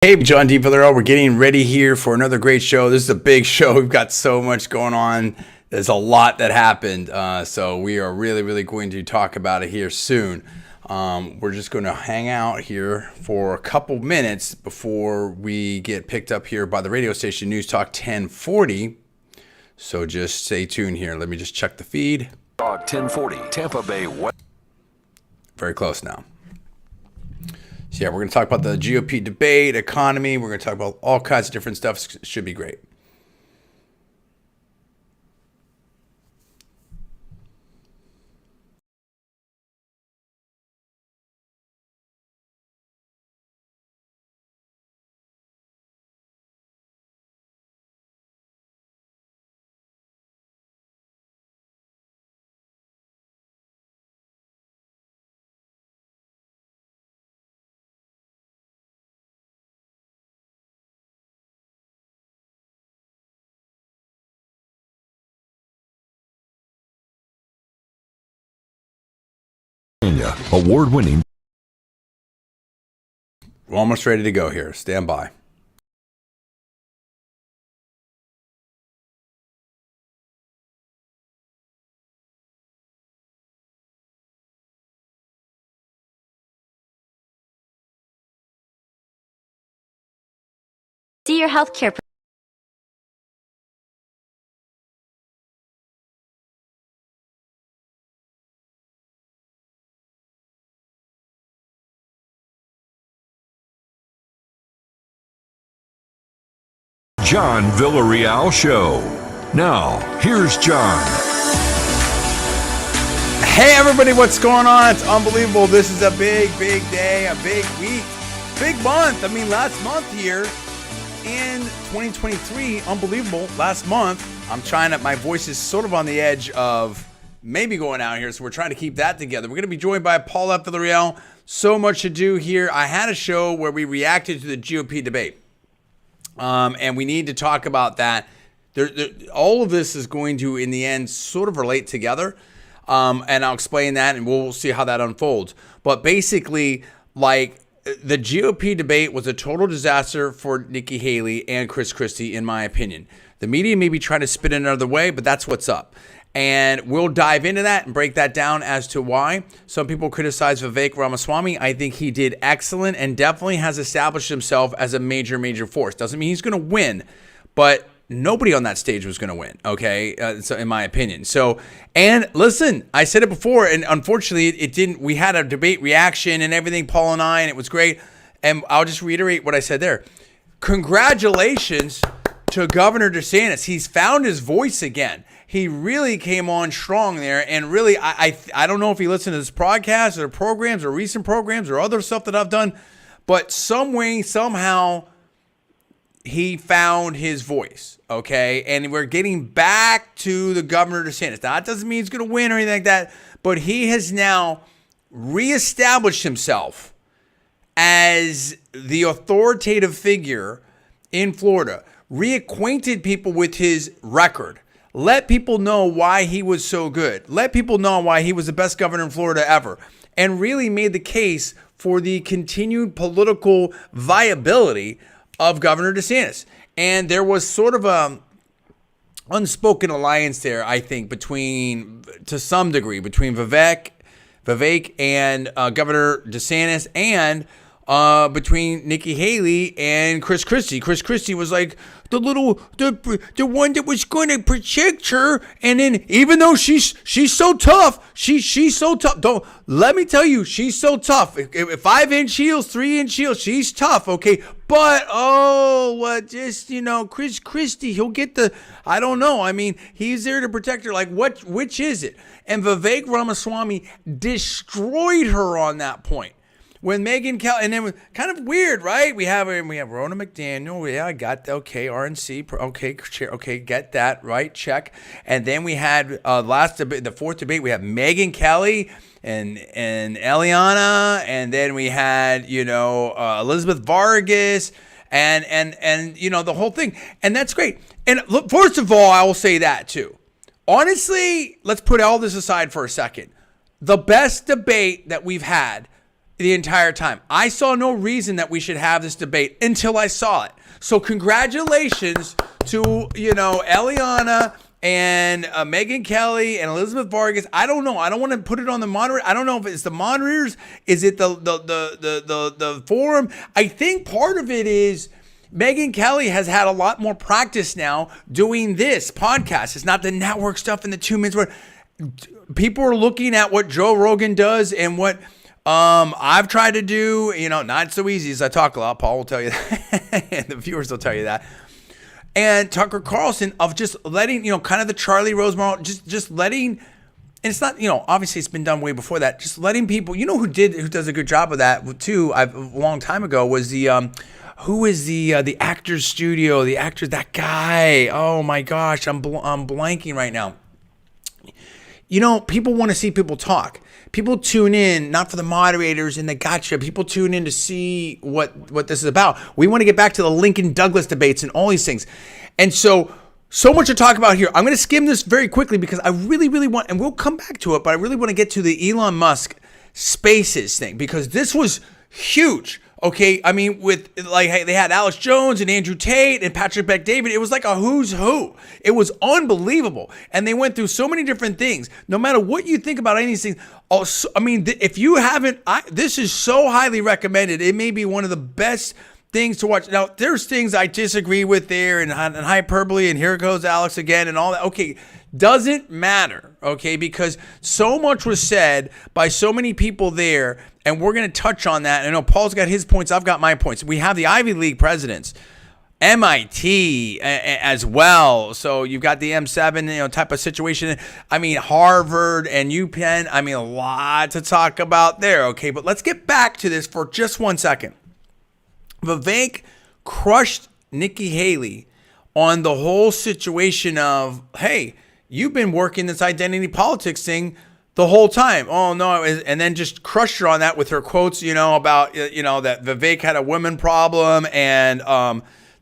Hey, John D. Villarreal. We're getting ready here for another great show. This is a big show. We've got so much going on. There's a lot that happened. So we are really going to talk about it here soon. We're just going to hang out here for a couple minutes before we get picked up here by the radio station Newstalk 1040. So just stay tuned here. Let me just check the feed. Newstalk 1040, Tampa Bay. Very close now. So yeah, we're going to talk about the GOP debate, economy. We're going to talk about all kinds of different stuff. It should be great. Award-winning. We're almost ready to go here. Stand by. See your healthcare. John Villarreal Show. Now, here's John. Hey everybody, what's going on? It's unbelievable. This is a big day, a big week, big month. I mean, last month here in 2023, unbelievable. Last month, my voice is sort of on the edge of maybe going out here, so we're trying to keep that together. We're going to be joined by Paul F. Villarreal. So much to do here. I had a show where we reacted to the GOP debate. And we need to talk about that. All of this is going to, in the end, sort of relate together. And I'll explain that, and we'll see how that unfolds. But basically, like, the GOP debate was a total disaster for Nikki Haley and Chris Christie, in my opinion. The media may be trying to spin it another way, but that's what's up. And we'll dive into that and break that down as to why. Some people criticize Vivek Ramaswamy. I think he did excellent and definitely has established himself as a major force. Doesn't mean he's going to win, but nobody on that stage was going to win, okay? So in my opinion. So, and listen, I said it before, and unfortunately it didn't. We had a debate reaction and everything, Paul and I, and it was great. And I'll just reiterate what I said there. Congratulations to Governor DeSantis. He's found his voice again. He really came on strong there, and really, I don't know if he listened to this podcast or programs or recent programs or other stuff that I've done, but some way, somehow, he found his voice, okay? And we're getting back to the Governor DeSantis. Now, that doesn't mean he's going to win or anything like that, but he has now reestablished himself as the authoritative figure in Florida, reacquainted people with his record. Let people know why he was so good. Let people know why he was the best governor in Florida ever. And really made the case for the continued political viability of Governor DeSantis. And there was sort of a unspoken alliance there, I think, to some degree, between Vivek and Governor DeSantis, and between Nikki Haley and Chris Christie. Chris Christie was like the one that was going to protect her, and then even though she's so tough, she's so tough. Let me tell you, she's so tough. If 5-inch heels, 3-inch heels, she's tough, okay. But Chris Christie, he'll get I don't know. I mean, he's there to protect her. Like, which is it? And Vivek Ramaswamy destroyed her on that point. When Megyn Kelly, and then kind of weird, right? We have Ronna McDaniel. Yeah, I got RNC. Okay, get that right. Check. And then we had the fourth debate. We have Megyn Kelly and Eliana, and then we had Elizabeth Vargas, and the whole thing, and that's great. And look, first of all, I will say that too. Honestly, let's put all this aside for a second. The best debate that we've had the entire time. I saw no reason that we should have this debate until I saw it. So congratulations to, Eliana and Megyn Kelly and Elizabeth Vargas. I don't know. I don't want to put it on the moderator. I don't know if it's the moderators. Is it the forum? I think part of it is Megyn Kelly has had a lot more practice now doing this podcast. It's not the network stuff in the 2 minutes where people are looking at what Joe Rogan does and what I've tried to do. Not so easy as I talk a lot. Paul will tell you that, and the viewers will tell you that. And Tucker Carlson of just letting, kind of the Charlie Rose model, just letting, and it's not, obviously it's been done way before that, just letting people, who does a good job of that too, a long time ago was who is the Actors Studio, that guy, oh my gosh, I'm blanking right now. People want to see people talk. People tune in, not for the moderators and the gotcha. People tune in to see what this is about. We want to get back to the Lincoln Douglas debates and all these things. And so much to talk about here. I'm going to skim this very quickly because I really, really want, and we'll come back to it, but I really want to get to the Elon Musk Spaces thing because this was huge. Okay, I mean, with they had Alex Jones and Andrew Tate and Patrick Bet-David. It was like a who's who. It was unbelievable, and they went through so many different things. No matter what you think about any of these things, also, I mean, if you haven't, this is so highly recommended. It may be one of the best things to watch. Now, there's things I disagree with there and hyperbole, and here goes Alex again, and all that. Okay. Doesn't matter, okay, because so much was said by so many people there, and we're going to touch on that. I know Paul's got his points, I've got my points. We have the Ivy League presidents, MIT as well, so you've got the M7 type of situation. I mean, Harvard and UPenn, I mean, a lot to talk about there, okay, but let's get back to this for just 1 second. Vivek crushed Nikki Haley on the whole situation of, hey, you've been working this identity politics thing the whole time. Oh, no. And then just crushed her on that with her quotes, about, that Vivek had a women problem and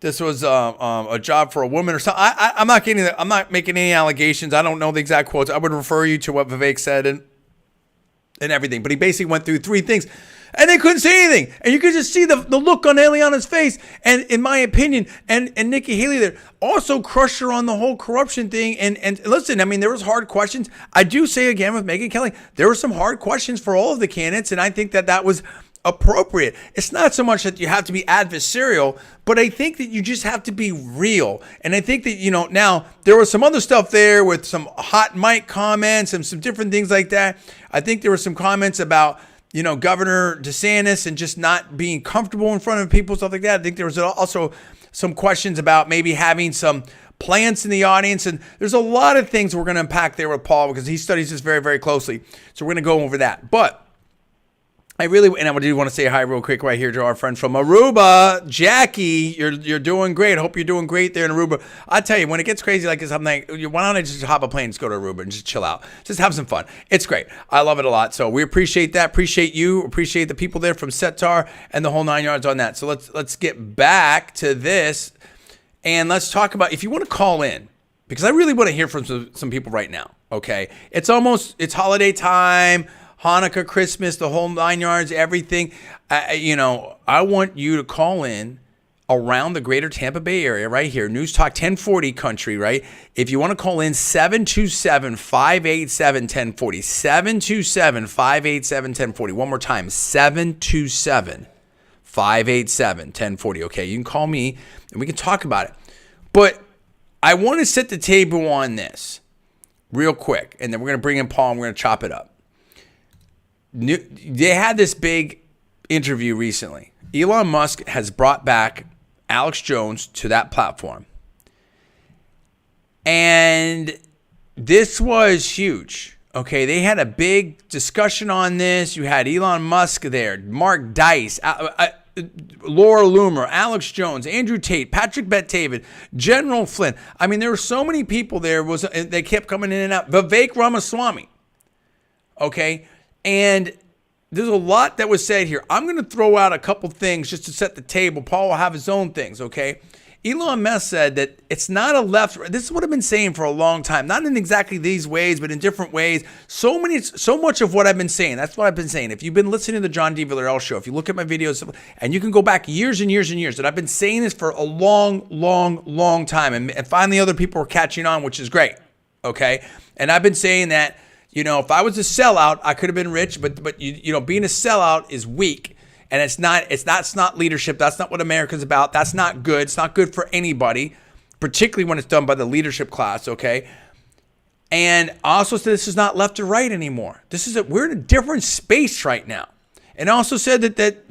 this was a job for a woman or something. I'm not making any allegations. I don't know the exact quotes. I would refer you to what Vivek said and everything. But he basically went through three things. And they couldn't say anything. And you could just see the look on Eliana's face. And in my opinion, and Nikki Haley there also crushed her on the whole corruption thing. And listen, I mean, there was hard questions. I do say again with Megyn Kelly, there were some hard questions for all of the candidates. And I think that was appropriate. It's not so much that you have to be adversarial, but I think that you just have to be real. And I think that, now there was some other stuff there with some hot mic comments and some different things like that. I think there were some comments about, Governor DeSantis and just not being comfortable in front of people, stuff like that. I think there was also some questions about maybe having some plants in the audience. And there's a lot of things we're going to unpack there with Paul because he studies this very, very closely. So we're going to go over that. But I do want to say hi real quick right here to our friend from Aruba, Jackie. You're doing great. Hope you're doing great there in Aruba. I tell you, when it gets crazy like this, I'm like, why don't I just hop a plane and just go to Aruba and just chill out, just have some fun. It's great. I love it a lot. So we appreciate that. Appreciate you. Appreciate the people there from Setar and the whole 9 yards on that. So let's get back to this and let's talk about if you want to call in because I really want to hear from some people right now. Okay, it's holiday time. Hanukkah, Christmas, the whole 9 yards, everything. I want you to call in around the greater Tampa Bay area right here, Newstalk 1040 country, right? If you want to call in 727-587-1040, 727-587-1040. One more time, 727-587-1040. Okay, you can call me and we can talk about it. But I want to set the table on this real quick, and then we're going to bring in Paul and we're going to chop it up. They had this big interview recently. Elon Musk has brought back Alex Jones to that platform. And this was huge. Okay, they had a big discussion on this. You had Elon Musk there, Mark Dice, Laura Loomer, Alex Jones, Andrew Tate, Patrick Bet-David, General Flynn. I mean, there were so many people there. They kept coming in and out. Vivek Ramaswamy. Okay. And there's a lot that was said here. I'm going to throw out a couple things just to set the table. Paul will have his own things, okay? Elon Musk said that it's not a left. This is what I've been saying for a long time, not in exactly these ways, but in different ways. So much of what I've been saying. That's what I've been saying. If you've been listening to the John D. Villarreal show, if you look at my videos, and you can go back years and years and years, that I've been saying this for a long time, and finally other people are catching on, which is great. Okay, and I've been saying that, if I was a sellout, I could have been rich, but being a sellout is weak. And it's not leadership. That's not what America's about. That's not good. It's not good for anybody, particularly when it's done by the leadership class, okay? And I also said this is not left or right anymore. We're in a different space right now. And I also said that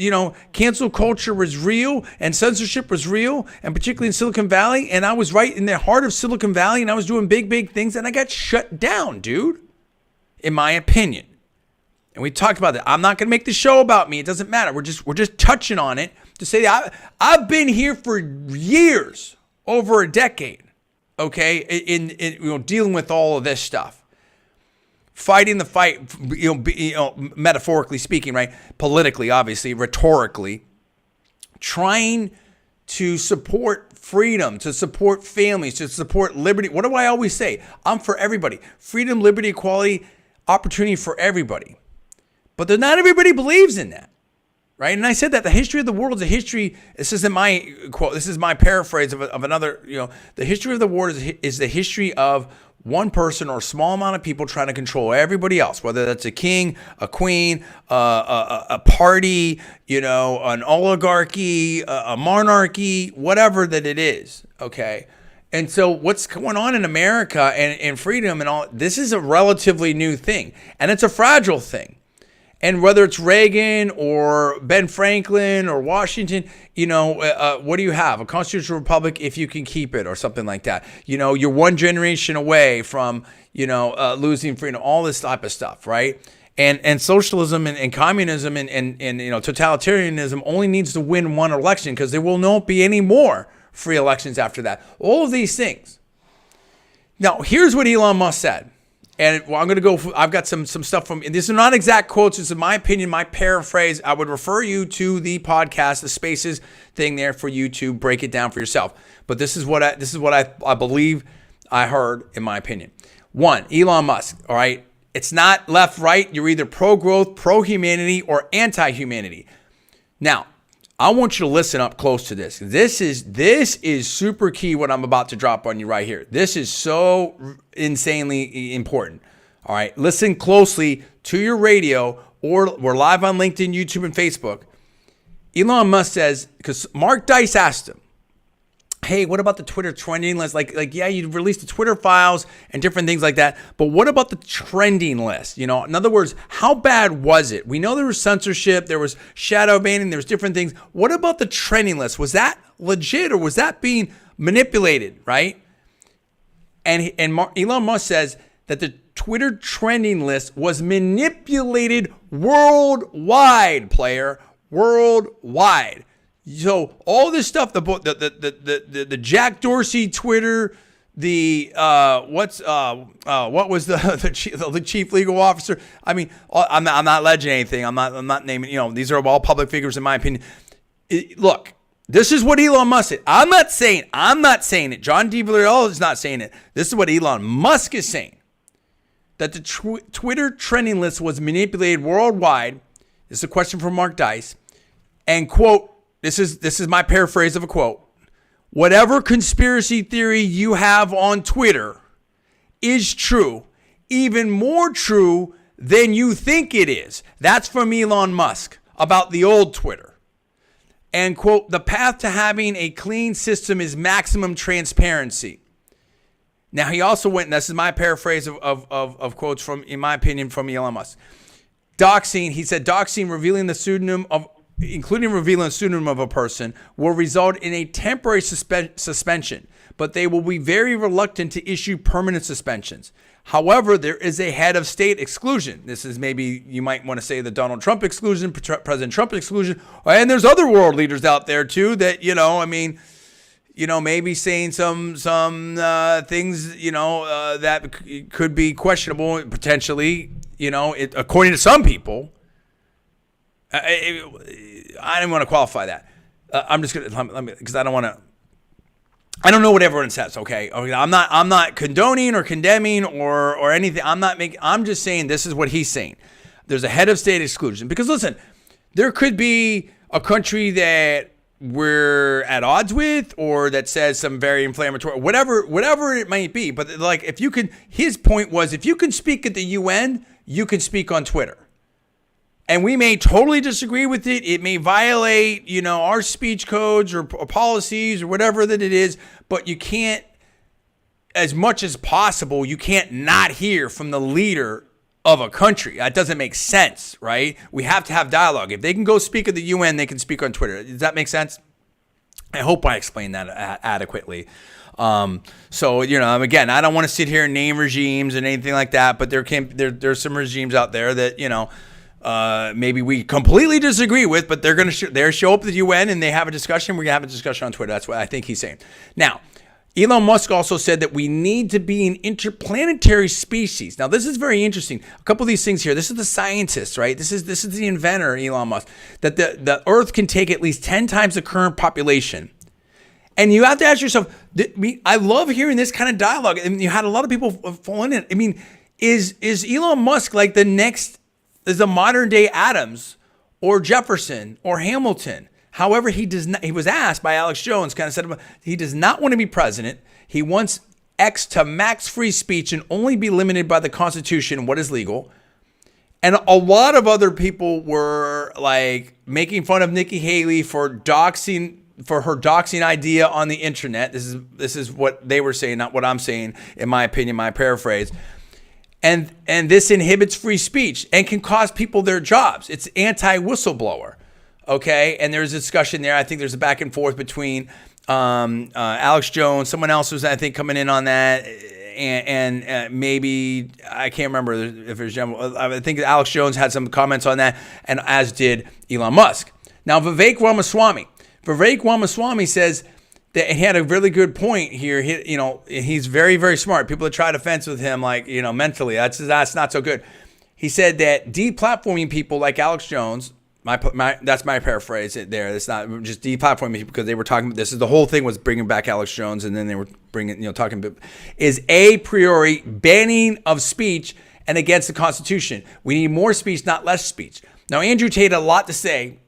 cancel culture was real and censorship was real, and particularly in Silicon Valley. And I was right in the heart of Silicon Valley, and I was doing big things, and I got shut down, dude, in my opinion. And we talked about that. I'm not going to make the show about me. It doesn't matter. We're just touching on it to say that I've been here for years, over a decade, okay, in dealing with all of this stuff, fighting the fight, metaphorically speaking, right, politically, obviously, rhetorically, trying to support freedom, to support families, to support liberty. What do I always say? I'm for everybody. Freedom, liberty, equality, opportunity for everybody. But not everybody believes in that, right? And I said that the history of the world is a history. This isn't my quote. This is my paraphrase of another. The history of the world is the history of one person or a small amount of people trying to control everybody else, whether that's a king, a queen, a party, an oligarchy, a monarchy, whatever that it is. Okay. And so what's going on in America and freedom and all, this is a relatively new thing, and it's a fragile thing. And whether it's Reagan or Ben Franklin or Washington, what do you have? A constitutional republic if you can keep it, or something like that. You're one generation away from, losing freedom, all this type of stuff, right? And socialism and communism and totalitarianism only needs to win one election, because there will not be any more free elections after that. All of these things. Now, here's what Elon Musk said. And I'm going to go, I've got some stuff from, and these are not exact quotes. This is my opinion, my paraphrase. I would refer you to the podcast, the Spaces thing there, for you to break it down for yourself. But this is what I believe I heard, in my opinion. One, Elon Musk, all right? It's not left, right. You're either pro-growth, pro-humanity, or anti-humanity. Now, I want you to listen up close to this. This is super key, what I'm about to drop on you right here. This is so insanely important. All right, listen closely to your radio, or we're live on LinkedIn, YouTube, and Facebook. Elon Musk says, because Mark Dice asked him, hey, what about the Twitter trending list? Like, yeah, you released the Twitter files and different things like that, but what about the trending list? In other words, how bad was it? We know there was censorship, there was shadow banning, there was different things. What about the trending list? Was that legit, or was that being manipulated, right? And Elon Musk says that the Twitter trending list was manipulated worldwide, worldwide. So all this stuff, the Jack Dorsey Twitter, what was the chief legal officer? I mean, I'm not alleging anything. I'm not naming. These are all public figures, in my opinion. Look, this is what Elon Musk said. I'm not saying it. John D. Villarreal is not saying it. This is what Elon Musk is saying. That the Twitter trending list was manipulated worldwide. This is a question from Mark Dice, and quote. This is my paraphrase of a quote. Whatever conspiracy theory you have on Twitter is true, even more true than you think it is. That's from Elon Musk about the old Twitter. And quote, the path to having a clean system is maximum transparency. Now he also went, and this is my paraphrase of quotes from, in my opinion, from Elon Musk. Doxing, he said, doxing, including revealing the pseudonym of a person, will result in a temporary suspension, but they will be very reluctant to issue permanent suspensions. However, there is a head of state exclusion. This is maybe, you might want to say, the Donald Trump exclusion, President Trump exclusion, and there's other world leaders out there too that, maybe saying some things, that could be questionable potentially, according to some people. I didn't want to qualify that. I'm just going to, because I don't want to, I don't know what everyone says. Okay, I'm not condoning or condemning or anything. I'm just saying this is what he's saying. There's a head of state exclusion because listen, there could be a country that we're at odds with or that says some very inflammatory, whatever it might be. But like, if you can, his point was, if you can speak at the UN, you can speak on Twitter. And we may totally disagree with it. It may violate, our speech codes or policies or whatever that it is. But you can't, as much as possible, you can't not hear from the leader of a country. That doesn't make sense, right? We have to have dialogue. If they can go speak at the UN, they can speak on Twitter. Does that make sense? I hope I explained that adequately. So, again, I don't want to sit here and name regimes and anything like that. But there's some regimes out there that, maybe we completely disagree with, but they're going to show up at the UN and they have a discussion. We're going to have a discussion on Twitter. That's what I think he's saying. Now, Elon Musk also said that we need to be an interplanetary species. Now, this is very interesting. A couple of these things here. This is the scientist, right? This is the inventor, Elon Musk, that the Earth can take at least 10 times the current population. And you have to ask yourself, I love hearing this kind of dialogue. And you had a lot of people falling in. I mean, is Elon Musk like the next, is the modern day Adams or Jefferson or Hamilton? However, he was asked by Alex Jones, kind of said he does not want to be president. He wants X to max free speech and only be limited by the Constitution, what is legal. And a lot of other people were like making fun of Nikki Haley for her doxing idea on the internet. This is what they were saying, not what I'm saying, in my opinion, my paraphrase. And this inhibits free speech and can cost people their jobs. It's anti-whistleblower. Okay, and there's a discussion there. I think there's a back and forth between Alex Jones, someone else was, I think, coming in on that, and maybe, I can't remember if there's general. I think Alex Jones had some comments on that, and as did Elon Musk. Now, Vivek Ramaswamy says that he had a really good point here. He's very, very smart. People that try to fence with him, like, mentally, that's not so good. He said that deplatforming people like Alex Jones, that's my paraphrase there. It's not just deplatforming because they were talking. This is the whole thing was bringing back Alex Jones, and then they were talking about is a priori banning of speech and against the Constitution. We need more speech, not less speech. Now, Andrew Tate had a lot to say,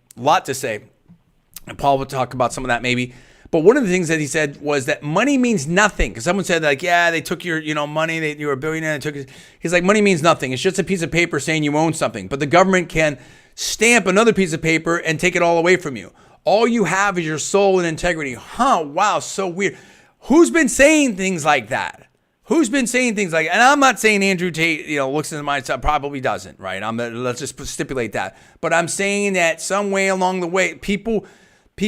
and Paul will talk about some of that maybe. But one of the things that he said was that money means nothing. Because someone said, like, yeah, they took your, money. You were a billionaire. They took it. He's like, money means nothing. It's just a piece of paper saying you own something. But the government can stamp another piece of paper and take it all away from you. All you have is your soul and integrity. Wow, so weird. Who's been saying things like that? And I'm not saying Andrew Tate, looks into my stuff, probably doesn't, right? Let's just stipulate that. But I'm saying that some way along the way, people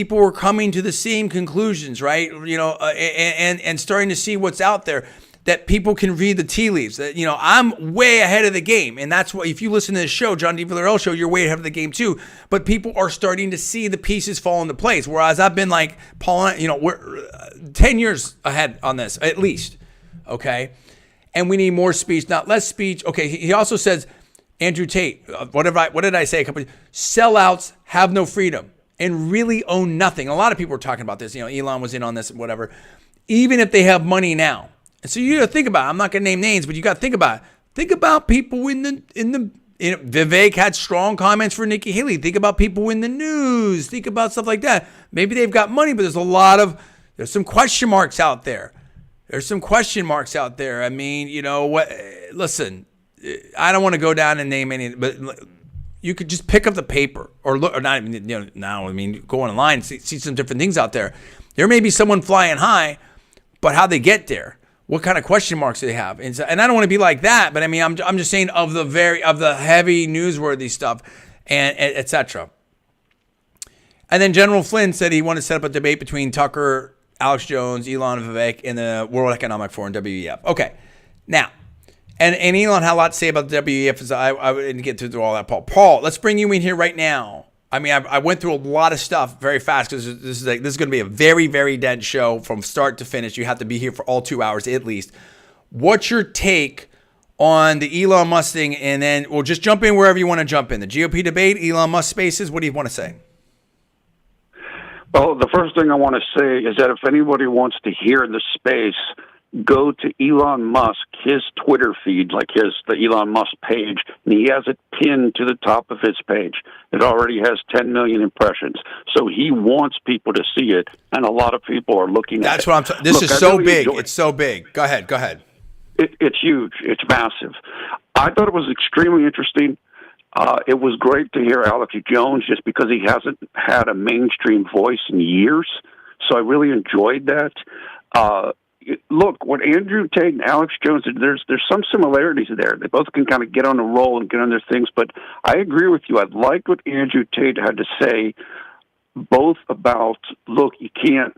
were coming to the same conclusions, right? And starting to see what's out there. That people can read the tea leaves. That, I'm way ahead of the game. And that's why, if you listen to this show, John D. Villarreal show, you're way ahead of the game too. But people are starting to see the pieces fall into place. Whereas I've been like, Paul, we're 10 years ahead on this, at least. Okay. And we need more speech, not less speech. Okay. He also says, Andrew Tate, what did I say? Sellouts have no freedom and really own nothing. A lot of people were talking about this. Elon was in on this, whatever. Even if they have money now. And so you got to think about it. I'm not going to name names, but you got to think about it. Think about people in the Vivek had strong comments for Nikki Haley. Think about people in the news. Think about stuff like that. Maybe they've got money, but there's some question marks out there. I mean, what? Listen, I don't want to go down and name any, but you could just pick up the paper or look, or not even, now, go online and see some different things out there. There may be someone flying high, but how they get there. What kind of question marks do they have? And I don't want to be like that, but I'm just saying of the heavy newsworthy stuff and et cetera. And then General Flynn said he wanted to set up a debate between Tucker, Alex Jones, Elon, and Vivek in the World Economic Forum, WEF. Okay, now, and Elon had a lot to say about the WEF. I didn't get through all that, Paul. Paul, let's bring you in here right now. I went through a lot of stuff very fast because this is going to be a very, very dense show from start to finish. You have to be here for all 2 hours at least. What's your take on the Elon Musk thing? And then we'll just jump in wherever you want to jump in. The GOP debate, Elon Musk spaces. What do you want to say? Well, the first thing I want to say is that if anybody wants to hear the space, go to Elon Musk, his Twitter feed, like the Elon Musk page, and he has it pinned to the top of his page. It already has 10 million impressions. So he wants people to see it, and a lot of people are looking at it. That's what I'm talking. This is so big. It's so big. Go ahead. It's huge. It's massive. I thought it was extremely interesting. It was great to hear Alex Jones just because he hasn't had a mainstream voice in years. So I really enjoyed that. Look, what Andrew Tate and Alex Jones did, there's some similarities there. They both can kind of get on a roll and get on their things. But I agree with you. I liked what Andrew Tate had to say, both about, look, you can't,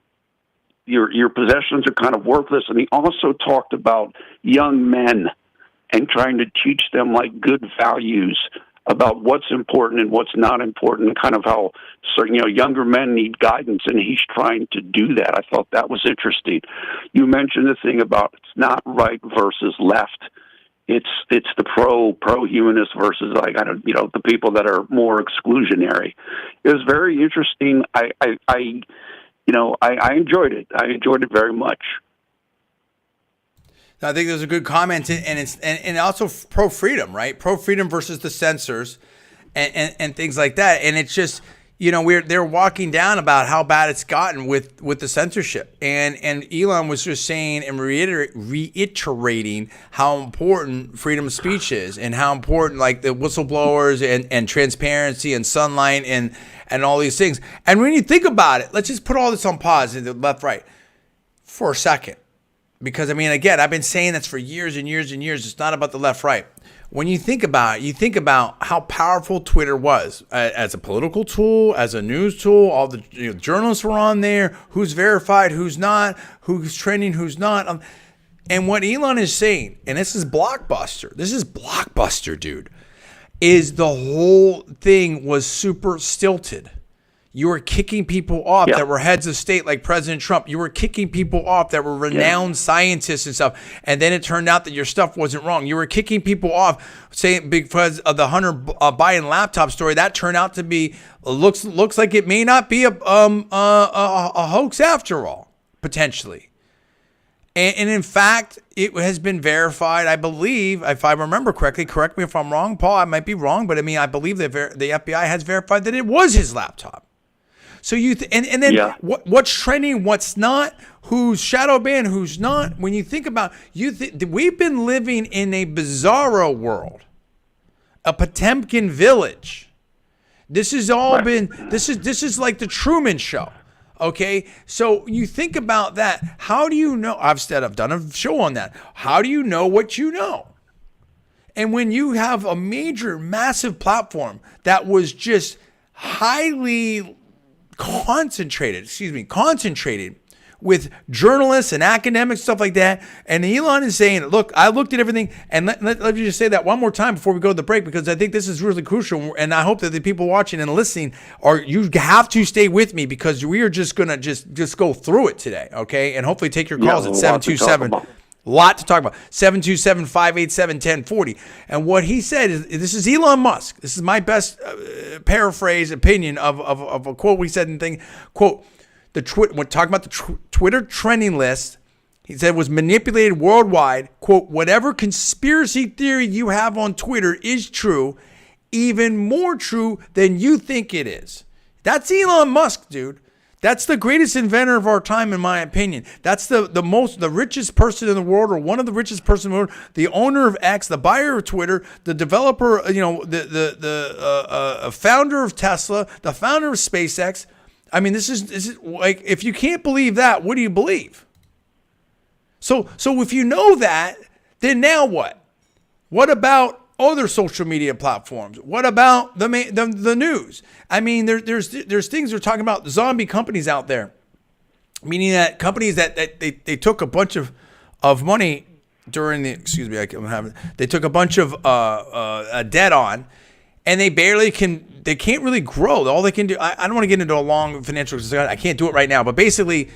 your possessions are kind of worthless. And he also talked about young men and trying to teach them like good values about what's important and what's not important, and kind of how younger men need guidance, and he's trying to do that. I thought that was interesting. You mentioned the thing about it's not right versus left. It's the pro-humanist versus the people that are more exclusionary. It was very interesting. I enjoyed it. I enjoyed it very much. I think there's a good comment, and it's and also pro freedom, right? Pro freedom versus the censors, and things like that. And it's just they're walking down about how bad it's gotten with the censorship, and Elon was just saying and reiterating how important freedom of speech is, and how important like the whistleblowers and transparency and sunlight and all these things. And when you think about it, let's just put all this on pause in the left right for a second. Because, again, I've been saying this for years and years and years. It's not about the left-right. When you think about it, you think about how powerful Twitter was as a political tool, as a news tool. All the journalists were on there. Who's verified, who's not, who's trending, who's not. And what Elon is saying, and this is blockbuster. This is blockbuster, dude. Is the whole thing was super stilted. You were kicking people off that were heads of state like President Trump. You were kicking people off that were renowned scientists and stuff. And then it turned out that your stuff wasn't wrong. You were kicking people off, saying because of the Hunter Biden laptop story. That turned out to be looks like it may not be a hoax after all, potentially. And in fact, it has been verified, I believe, if I remember correctly. Correct me if I'm wrong, Paul. I might be wrong, but I believe that the FBI has verified that it was his laptop. So and then what's trending, what's not, who's shadow banned, who's not. When you think about we've been living in a bizarro world, a Potemkin village. This has all been this is like the Truman Show. Okay, so you think about that. How do you know? I've done a show on that. How do you know what you know? And when you have a major, massive platform that was just highly concentrated with journalists and academics, stuff like that. And Elon is saying, look, I looked at everything, and let me just say that one more time before we go to the break, because I think this is really crucial. And I hope that the people watching and listening you have to stay with me, because we are just going to just go through it today. Okay. And hopefully take your calls at 727. A lot to talk about. 727-587-1040. And what he said is, this is Elon Musk. This is my best paraphrase opinion of a quote we said and thing. Quote, when talking about the Twitter trending list, he said was manipulated worldwide. Quote, whatever conspiracy theory you have on Twitter is true, even more true than you think it is. That's Elon Musk, dude. That's the greatest inventor of our time, in my opinion. That's the richest person in the world, or one of the richest person in the world. The owner of X, the buyer of Twitter, the developer, the founder of Tesla, the founder of SpaceX. This is like, if you can't believe that, what do you believe? So if you know that, then now what? What about other social media platforms? What about the news? There's things they're talking about, zombie companies out there, meaning that companies that they took a bunch of money during the they took a bunch of debt on, and they can't really grow. All they can do, I don't want to get into a long financial discussion. I can't do it right now, but basically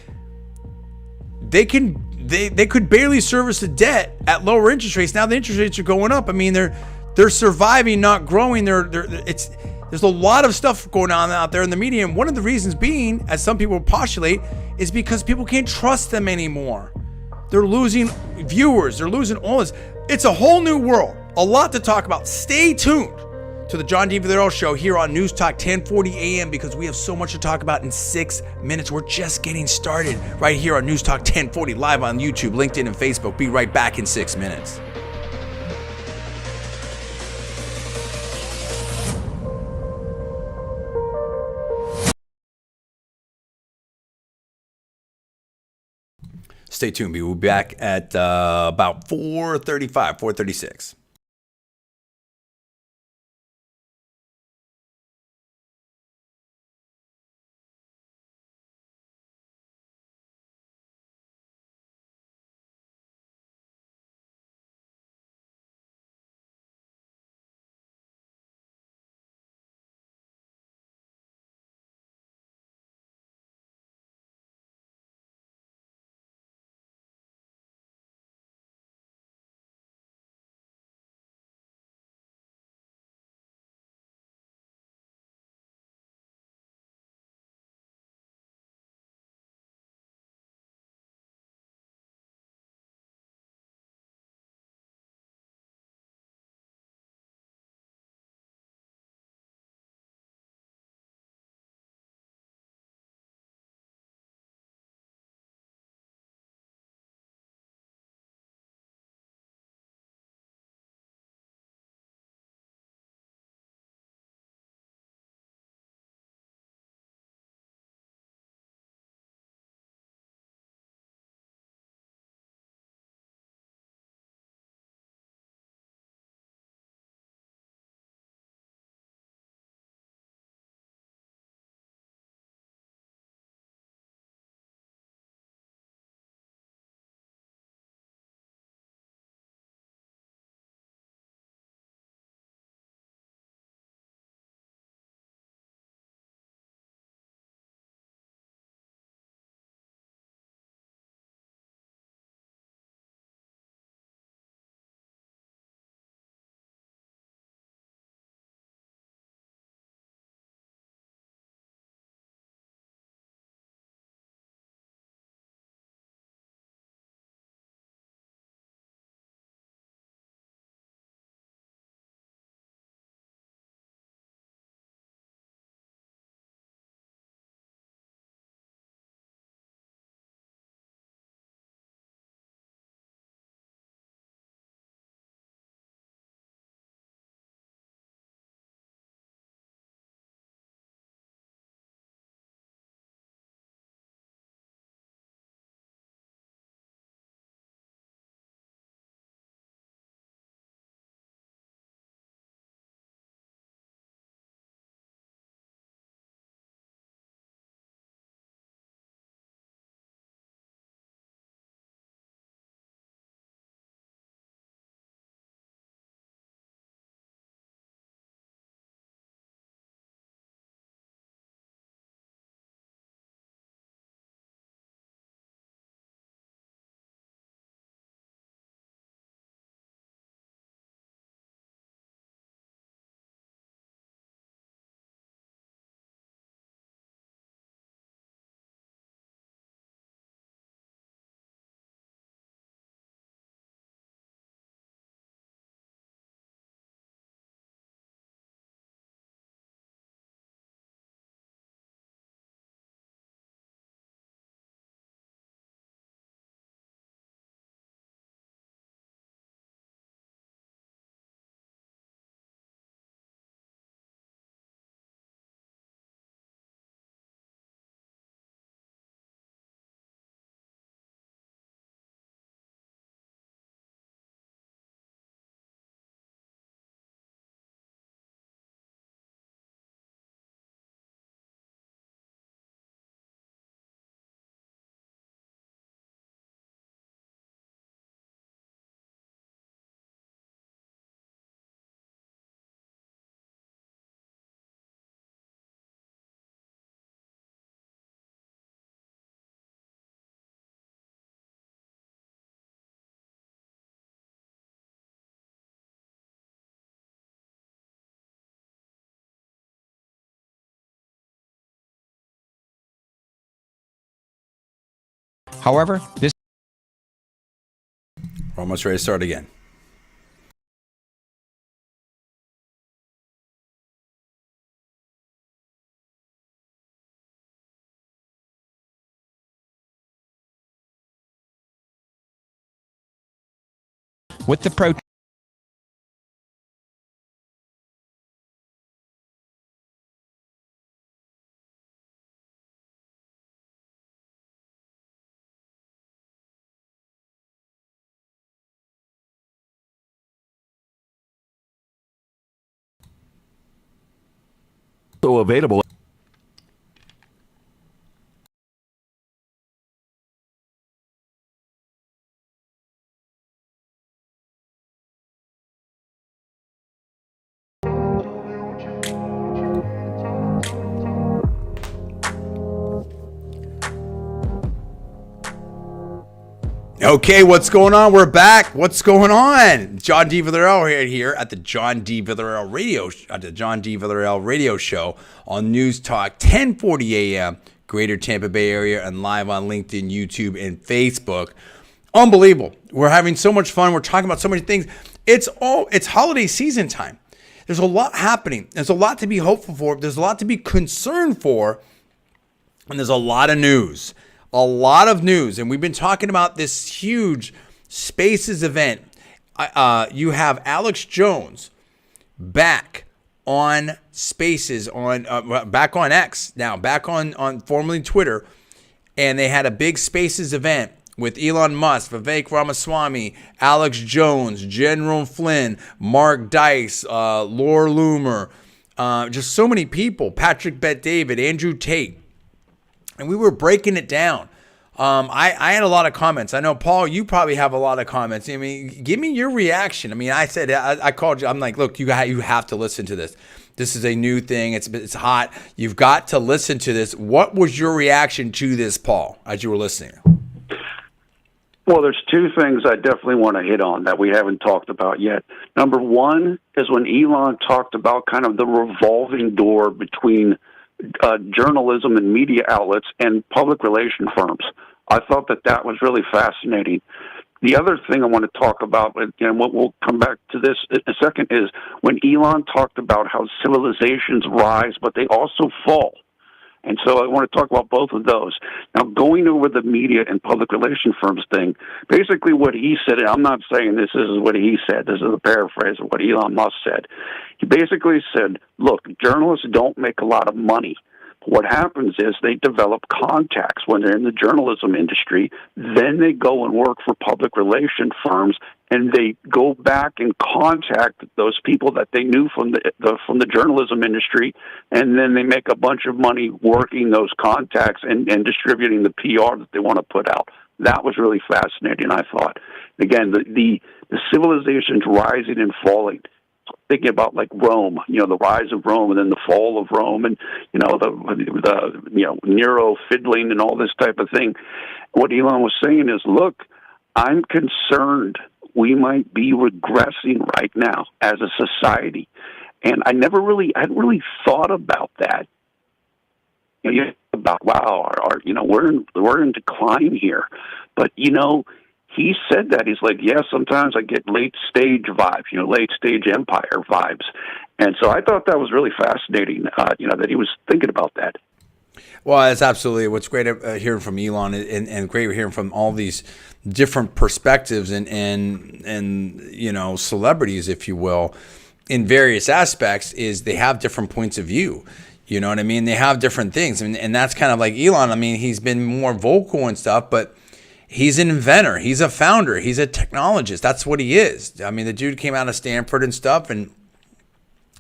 they could barely service the debt at lower interest rates. Now the interest rates are going up. They're surviving, not growing. There's a lot of stuff going on out there in the media, and one of the reasons being, as some people postulate, is because people can't trust them anymore. They're losing viewers. They're losing all this. It's a whole new world. A lot to talk about. Stay tuned to the John D. Villarreal Show here on Newstalk 1040 AM because we have so much to talk about in 6 minutes. We're just getting started right here on Newstalk 1040 live on YouTube, LinkedIn, and Facebook. Be right back in 6 minutes. Stay tuned. We will be back at about 4:35, 4:36. However, this We're almost ready to start again. with the protein. So available. Okay, what's going on? We're back. What's going on? John D. Villarreal here at the John D. Villarreal Radio Show on Newstalk 1040 a.m. Greater Tampa Bay area and live on LinkedIn, YouTube, and Facebook. Unbelievable. We're having so much fun. We're talking about so many things. It's holiday season time. There's a lot happening. There's a lot to be hopeful for. There's a lot to be concerned for. And there's a lot of news. A lot of news. And we've been talking about this huge Spaces event. You have Alex Jones back on Spaces, back on X now, back on formerly Twitter. And they had a big Spaces event with Elon Musk, Vivek Ramaswamy, Alex Jones, General Flynn, Mark Dice, Laura Loomer, just so many people, Patrick Bet-David, Andrew Tate. And we were breaking it down. I had a lot of comments. I know, Paul, you probably have a lot of comments. I mean, give me your reaction. I mean, I said, I called you. I'm like, look, you have to listen to this. This is a new thing. It's hot. You've got to listen to this. What was your reaction to this, Paul, as you were listening? Well, there's two things I definitely want to hit on that we haven't talked about yet. Number one is when Elon talked about kind of the revolving door between journalism and media outlets and public relation firms. I thought that was really fascinating. The other thing I want to talk about, and we'll come back to this in a second, is when Elon talked about how civilizations rise, but they also fall. And so I want to talk about both of those. Now, going over the media and public relation firms thing, basically what he said, and I'm not saying this is what he said, this is a paraphrase of what Elon Musk said. He basically said, look, journalists don't make a lot of money. What happens is they develop contacts when they're in the journalism industry. Then they go and work for public relation firms, and they go back and contact those people that they knew from the journalism industry, and then they make a bunch of money working those contacts and distributing the PR that they want to put out. That was really fascinating, I thought. Again, the civilizations rising and falling. Thinking about like Rome, the rise of Rome and then the fall of Rome, and the Nero fiddling and all this type of thing. What Elon was saying is, look, I'm concerned we might be regressing right now as a society, and I hadn't really thought about that. About we're in decline here, but he said that. He's like, yeah, sometimes I get late stage vibes, late stage empire vibes. And so I thought that was really fascinating, that he was thinking about that. Well, it's absolutely what's great hearing from Elon and great hearing from all these different perspectives and celebrities, if you will, in various aspects, is they have different points of view. You know what I mean? They have different things. And that's kind of like Elon. I mean, he's been more vocal and stuff, but he's an inventor. He's a founder. He's a technologist. That's what he is. I mean, the dude came out of Stanford and stuff, and,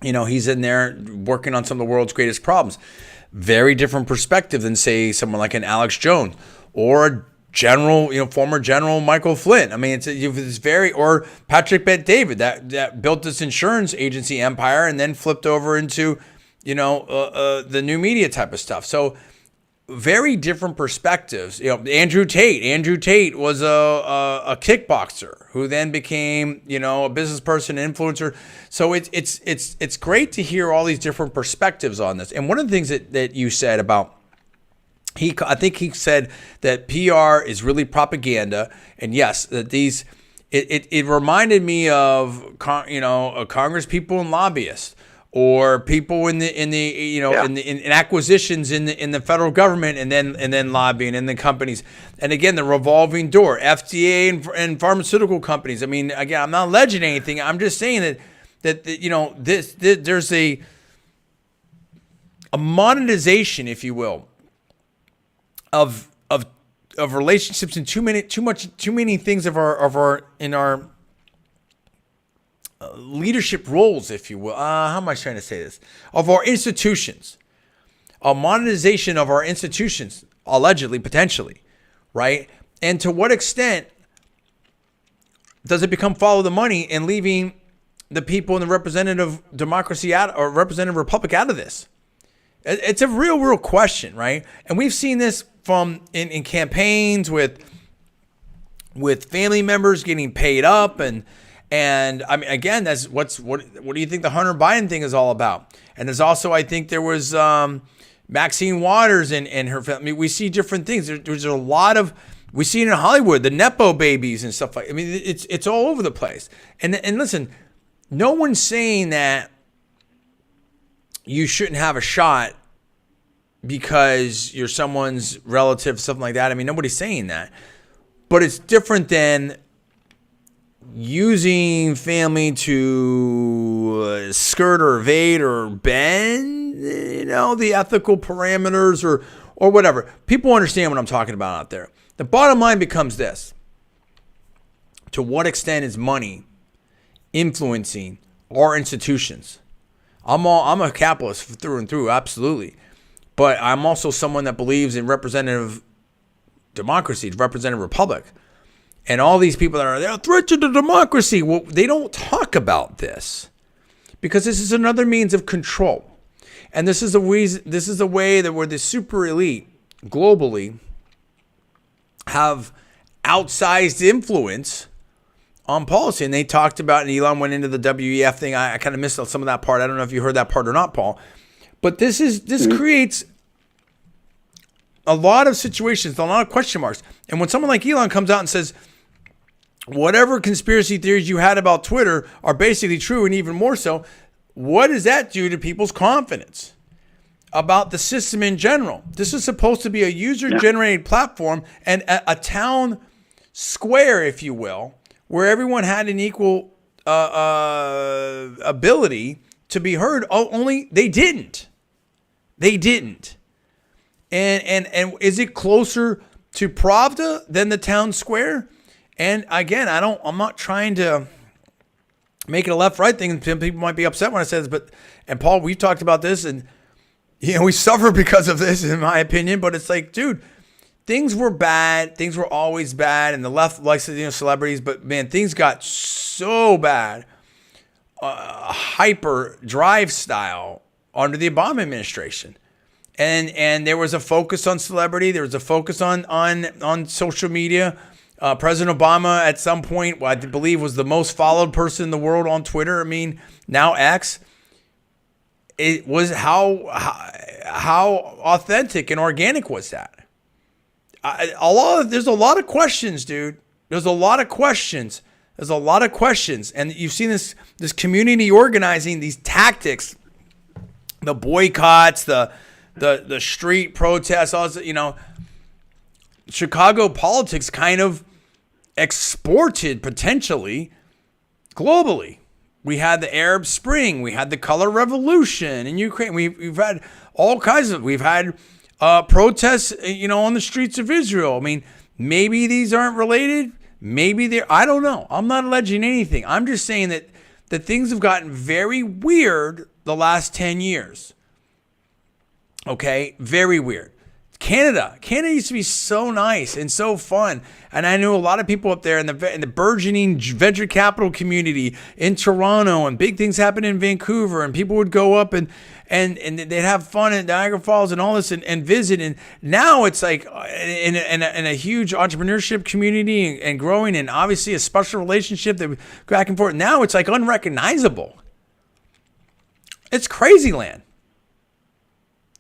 he's in there working on some of the world's greatest problems. Very different perspective than, say, someone like an Alex Jones or a former General Michael Flynn. I mean, or Patrick Bet-David that built this insurance agency empire and then flipped over into, the new media type of stuff. So, very different perspectives. Andrew Tate was a kickboxer who then became, a business person, influencer. So it's great to hear all these different perspectives on this. And one of the things that you said about I think he said that PR is really propaganda, and yes, that it reminded me of Congress people and lobbyists, or people in acquisitions in the federal government, and then lobbying in the companies, and again the revolving door, FDA and pharmaceutical companies. I mean, again, I'm not alleging anything. I'm just saying that there's a monetization, if you will, of relationships and too many things of our leadership roles, if you will. How am I trying to say this? Of our institutions, a monetization of our institutions, allegedly, potentially, right? And to what extent does it become follow the money and leaving the people in the representative democracy or representative republic out of this? It's a real question, right? And we've seen this from in campaigns with family members getting paid up, and I mean, again, that's what do you think the Hunter Biden thing is all about? And there's also, I think there was Maxine Waters and her family. I mean, we see different things. There's a lot of, we see it in Hollywood, the Nepo babies and stuff like. I mean, it's all over the place. And listen, no one's saying that you shouldn't have a shot because you're someone's relative, something like that. I mean, nobody's saying that. But it's different than using family to skirt or evade or bend, the ethical parameters or whatever. People understand what I'm talking about out there. The bottom line becomes this. To what extent is money influencing our institutions? I'm a capitalist through and through, absolutely. But I'm also someone that believes in representative democracy, representative republic. And all these people that are a threat to the democracy, well, they don't talk about this because this is another means of control. And this is a reason. This is a way that where the super elite globally have outsized influence on policy. And they talked about, and Elon went into the WEF thing. I kind of missed some of that part. I don't know if you heard that part or not, Paul. But this creates a lot of situations, a lot of question marks. And when someone like Elon comes out and says, whatever conspiracy theories you had about Twitter are basically true, and even more so, what does that do to people's confidence about the system in general? This is supposed to be a user-generated platform and a town square, if you will, where everyone had an equal ability to be heard. Only they didn't. They didn't. And is it closer to Pravda than the town square? And again, I'm not trying to make it a left-right thing. Some people might be upset when I say this, and Paul, we've talked about this, and we suffer because of this, in my opinion. But it's like, dude, things were bad. Things were always bad, and the left likes celebrities. But man, things got so bad, hyper drive style under the Obama administration. And there was a focus on celebrity. There was a focus on social media. President Obama at some point, I believe, was the most followed person in the world on Twitter. I mean, now X. It was how authentic and organic was that? There's a lot of questions, dude. There's a lot of questions. And you've seen this community organizing, these tactics, the boycotts, the street protests, all this, Chicago politics kind of exported potentially globally. We had the Arab Spring, we had the Color Revolution in Ukraine. We've had all kinds of. We've had protests, on the streets of Israel. I mean, maybe these aren't related. Maybe they're. I don't know. I'm not alleging anything. I'm just saying that things have gotten very weird the last 10 years. Okay, very weird. Canada used to be so nice and so fun, and I knew a lot of people up there in the burgeoning venture capital community in Toronto, and big things happened in Vancouver, and people would go up and they'd have fun at Niagara Falls and all this and visit. And now it's like in a huge entrepreneurship community and growing, and obviously a special relationship that back and forth. Now it's like unrecognizable. It's crazy land.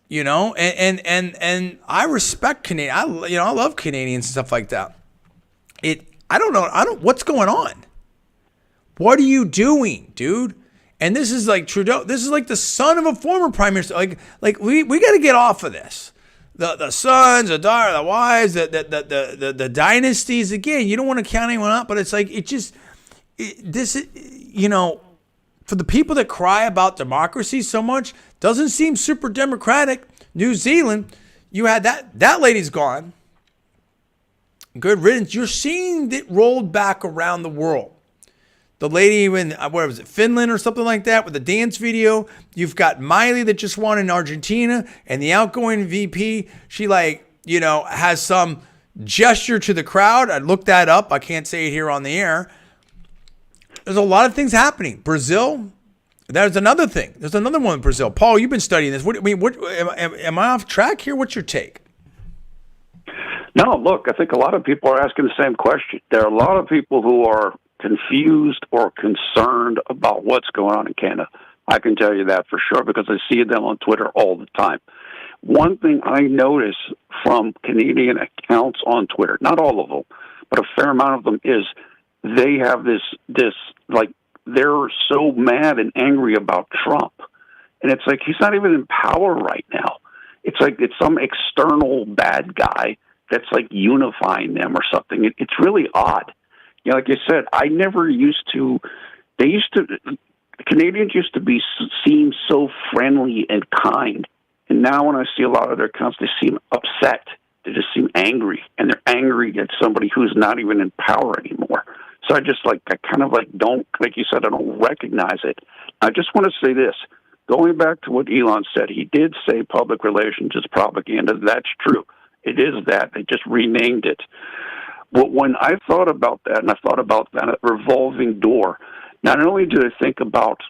you know, and I respect Canadian. I love Canadians and stuff like that. I don't know. What's going on? What are you doing, dude? And this is like Trudeau. This is like the son of a former prime minister. Like we got to get off of this. The sons, the daughter, the wives, the dynasties. Again, you don't want to count anyone out, but it's like you know, for the people that cry about democracy so much, doesn't seem super democratic. New Zealand, you had that lady's gone. Good riddance. You're seeing it rolled back around the world. The lady in, what was it, Finland or something like that with the dance video. You've got Miley that just won in Argentina, and the outgoing VP, she has some gesture to the crowd. I looked that up. I can't say it here on the air. There's a lot of things happening. Brazil, there's another thing. There's another one in Brazil. Paul, you've been studying this. Am I off track here? What's your take? No, look, I think a lot of people are asking the same question. There are a lot of people who are confused or concerned about what's going on in Canada. I can tell you that for sure because I see them on Twitter all the time. One thing I notice from Canadian accounts on Twitter, not all of them, but a fair amount of them, is they have this like they're so mad and angry about Trump. And it's like he's not even in power right now. It's like it's some external bad guy that's like unifying them or something. It's really odd. You know, like I said, Canadians used to seem so friendly and kind. And now when I see a lot of their accounts, they seem upset. They just seem angry. And they're angry at somebody who's not even in power anymore. So I don't, like you said, I don't recognize it. I just want to say this. Going back to what Elon said, he did say public relations is propaganda. That's true. It is that. They just renamed it. But when I thought about that, and I thought about that revolving door, not only did I think about,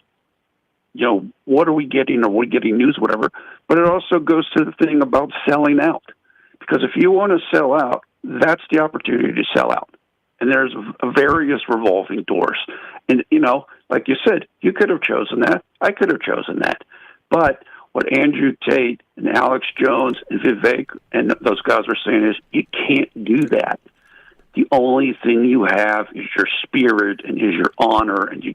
what are we getting, or we're getting news, whatever, but it also goes to the thing about selling out. Because if you want to sell out, that's the opportunity to sell out. And there's various revolving doors. And, like you said, you could have chosen that. I could have chosen that. But what Andrew Tate and Alex Jones and Vivek and those guys are saying is you can't do that. The only thing you have is your spirit and is your honor, and you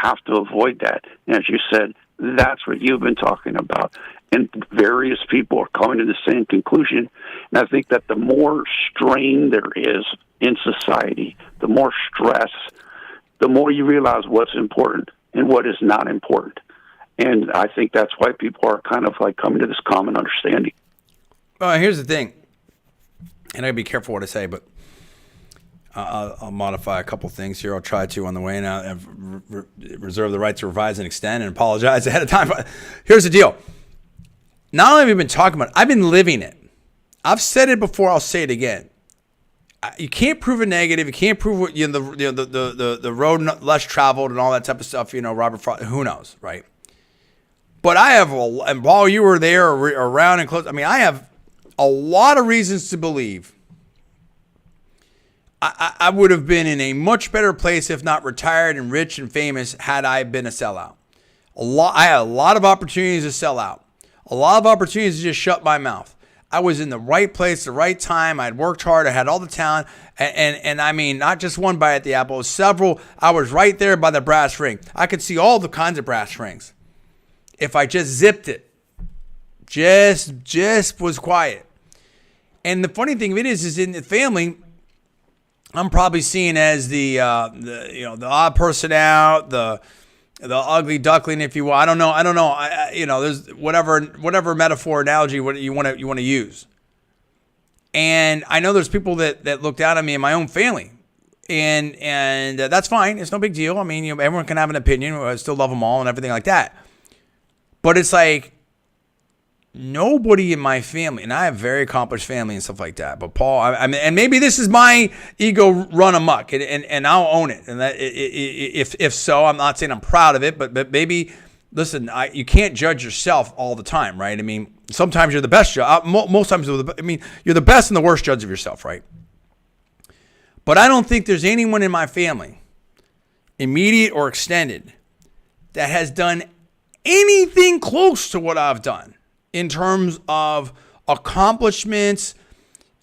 have to avoid that. And as you said, that's what you've been talking about. And various people are coming to the same conclusion. And I think that the more strain there is in society, the more stress, the more you realize what's important and what is not important. And I think that's why people are kind of like coming to this common understanding. Well, here's the thing, and I gotta be careful what I say, but I'll modify a couple things here. I'll try to on the way, and I reserve the right to revise and extend and apologize ahead of time. But here's the deal. Not only have we been talking about it, I've been living it. I've said it before. I'll say it again. You can't prove a negative. You can't prove what, the road less traveled and all that type of stuff. Robert Frost, who knows, right? But I have, and Paul, you were there around and close. I mean, I have a lot of reasons to believe I would have been in a much better place, if not retired and rich and famous, had I been a sellout. I had a lot of opportunities to sell out. A lot of opportunities to just shut my mouth. I was in the right place, the right time. I'd worked hard. I had all the talent. And I mean, not just one bite at the apple, several. I was right there by the brass ring. I could see all the kinds of brass rings. If I just zipped it, just was quiet. And the funny thing of it is in the family, I'm probably seen as the odd person out, the ugly duckling, if you will. I don't know. There's whatever metaphor, analogy, what you want to use. And I know there's people that look down on me in my own family, and that's fine. It's no big deal. I mean, everyone can have an opinion. I still love them all and everything like that. But it's like nobody in my family, and I have very accomplished family and stuff like that. But Paul, I mean, and maybe this is my ego run amok, and I'll own it. And that if so, I'm not saying I'm proud of it, but maybe listen, you can't judge yourself all the time, right? I mean, sometimes you're the best judge. Most times, you're the best and the worst judge of yourself, right? But I don't think there's anyone in my family, immediate or extended, that has done anything close to what I've done in terms of accomplishments,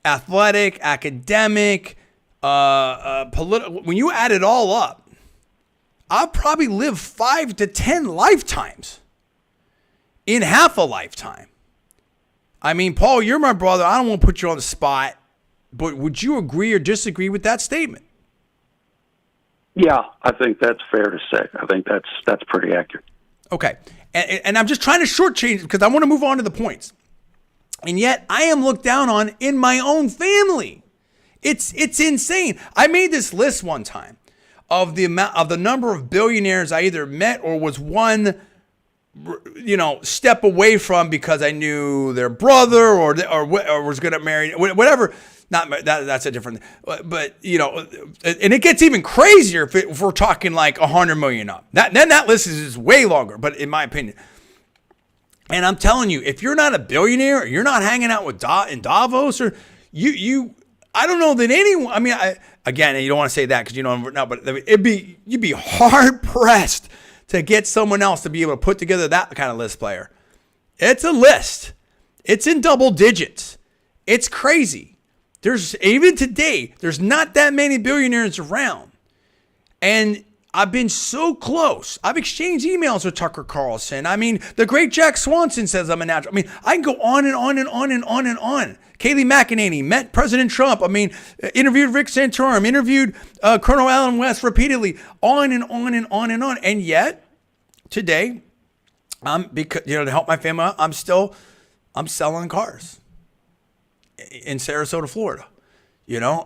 athletic, academic, political. When you add it all up, I'll probably live 5 to 10 lifetimes in half a lifetime. I mean, Paul, you're my brother. I don't want to put you on the spot, but would you agree or disagree with that statement? Yeah, I think that's fair to say. I think that's pretty accurate. Okay. And I'm just trying to shortchange because I want to move on to the points. And yet I am looked down on in my own family. It's insane. I made this list one time of the amount of the number of billionaires I either met or was one, step away from because I knew their brother or was going to marry, whatever. Not that, that's a different, but and it gets even crazier if we're talking like 100 million up. Then that list is way longer, but in my opinion. And I'm telling you, if you're not a billionaire, or you're not hanging out with in Davos, or I don't know that anyone. I mean, again, you don't want to say that because but you'd be hard pressed to get someone else to be able to put together that kind of list player. It's a list. It's in double digits. It's crazy. Even today, there's not that many billionaires around. And I've been so close. I've exchanged emails with Tucker Carlson. I mean, the great Jack Swanson says I'm a natural. I mean, I can go on and on and on and on and on. Kayleigh McEnany met President Trump. I mean, interviewed Rick Santorum, interviewed Colonel Allen West repeatedly, on and on and on and on. And yet, today, because to help my family out, I'm selling cars in Sarasota, Florida,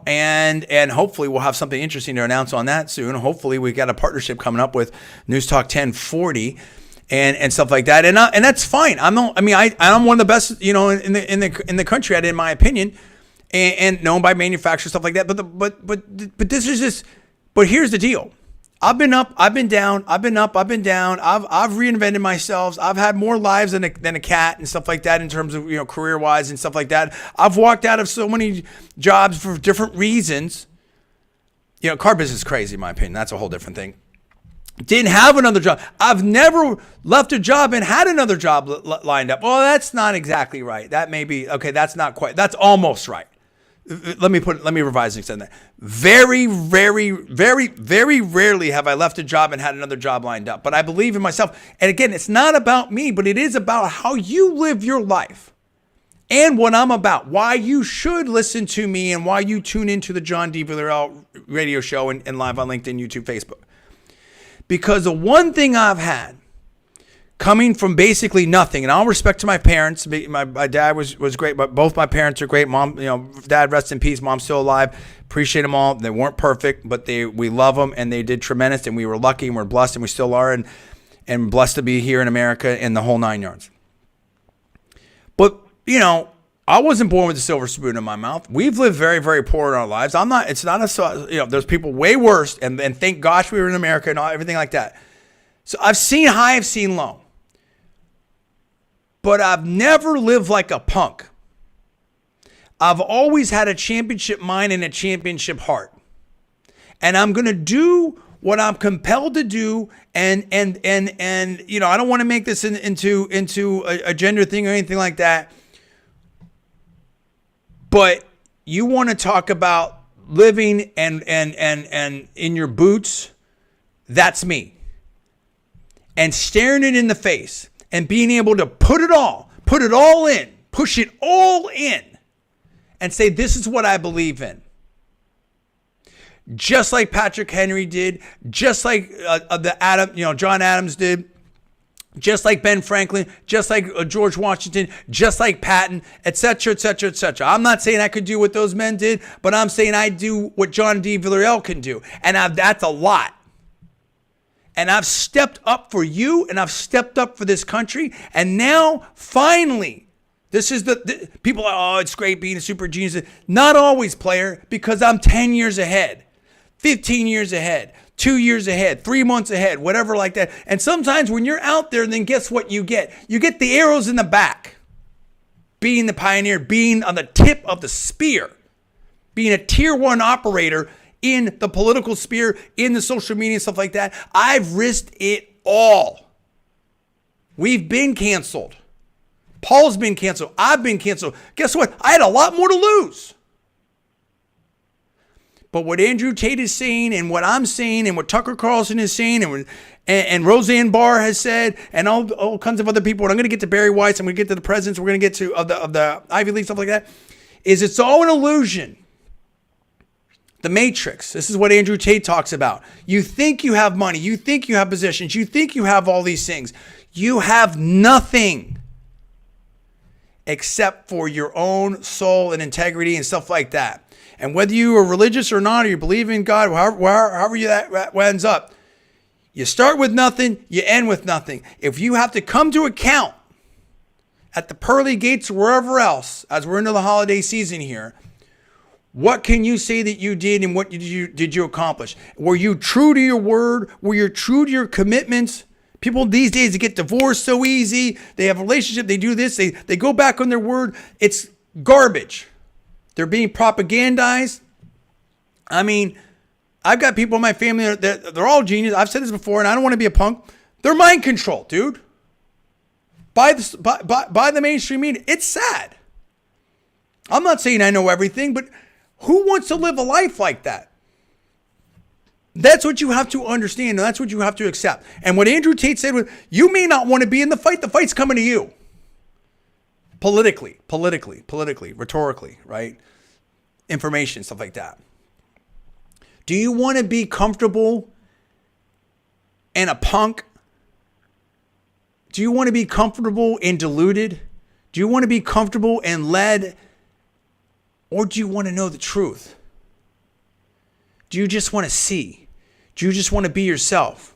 and hopefully we'll have something interesting to announce on that soon. Hopefully we got a partnership coming up with Newstalk 1040 and stuff like that. And that's fine. I'm one of the best, in the country, in my opinion, and known by manufacturers, stuff like that. But this is just, but here's the deal. I've been up, I've been down, I've been up, I've been down. I've reinvented myself. I've had more lives than a cat and stuff like that in terms of, career wise and stuff like that. I've walked out of so many jobs for different reasons. Car business is crazy in my opinion. That's a whole different thing. Didn't have another job. I've never left a job and had another job lined up. Well, that's not exactly right. That may be, okay, that's not quite, that's almost right. Let me revise and extend that. Very, very, very, very rarely have I left a job and had another job lined up. But I believe in myself. And again, it's not about me, but it is about how you live your life and what I'm about. Why you should listen to me and why you tune into the John D. Villarreal radio show and live on LinkedIn, YouTube, Facebook. Because the one thing I've had coming from basically nothing, and all respect to my parents. My dad was great, but both my parents are great. Mom, dad, rest in peace. Mom's still alive. Appreciate them all. They weren't perfect, but we love them, and they did tremendous. And we were lucky, and we're blessed, and we still are, and blessed to be here in America and the whole 9 yards. But I wasn't born with a silver spoon in my mouth. We've lived very, very poor in our lives. It's not there's people way worse, and thank gosh we were in America and everything like that. So I've seen high, I've seen low. But I've never lived like a punk. I've always had a championship mind and a championship heart. And I'm going to do what I'm compelled to do. And I don't want to make this into a gender thing or anything like that. But you want to talk about living and in your boots, that's me. And staring it in the face. And being able to put it all in, push it all in, and say, this is what I believe in. Just like Patrick Henry did, just like John Adams did, just like Ben Franklin, just like George Washington, just like Patton, etc., etc., etc. I'm not saying I could do what those men did, but I'm saying I do what John D. Villarreal can do, and that's a lot. And I've stepped up for you, and I've stepped up for this country. And now, finally, this is the people are, it's great being a super genius. Not always, player, because I'm 10 years ahead, 15 years ahead, 2 years ahead, 3 months ahead, whatever like that. And sometimes when you're out there, then guess what you get? You get the arrows in the back. Being the pioneer, being on the tip of the spear, being a tier 1 operator in the political sphere, in the social media, stuff like that. I've risked it all. We've been canceled. Paul's been canceled. I've been canceled. Guess what? I had a lot more to lose. But what Andrew Tate is saying and what I'm saying and what Tucker Carlson is saying and Roseanne Barr has said and all kinds of other people, and I'm going to get to Barry Weiss, I'm going to get to the presidents, we're going to get to of the Ivy League, stuff like that, is it's all an illusion. The Matrix. This is what Andrew Tate talks about. You think you have money. You think you have positions. You think you have all these things. You have nothing except for your own soul and integrity and stuff like that. And whether you are religious or not, or you believe in God, however that ends up, you start with nothing, you end with nothing. If you have to come to account at the pearly gates or wherever else, as we're into the holiday season here, what can you say that you did and what did you accomplish? Were you true to your word? Were you true to your commitments? People these days, they get divorced so easy. They have a relationship. They do this. They go back on their word. It's garbage. They're being propagandized. I mean, I've got people in my family that they're all genius. I've said this before, and I don't want to be a punk. They're mind controlled, dude. By the mainstream media. It's sad. I'm not saying I know everything, but who wants to live a life like that? That's what you have to understand, and that's what you have to accept. And what Andrew Tate said was, you may not want to be in the fight. The fight's coming to you. Politically, rhetorically, right? Information, stuff like that. Do you want to be comfortable and a punk? Do you want to be comfortable and deluded? Do you want to be comfortable and led? Or do you want to know the truth? Do you just want to see? Do you just want to be yourself?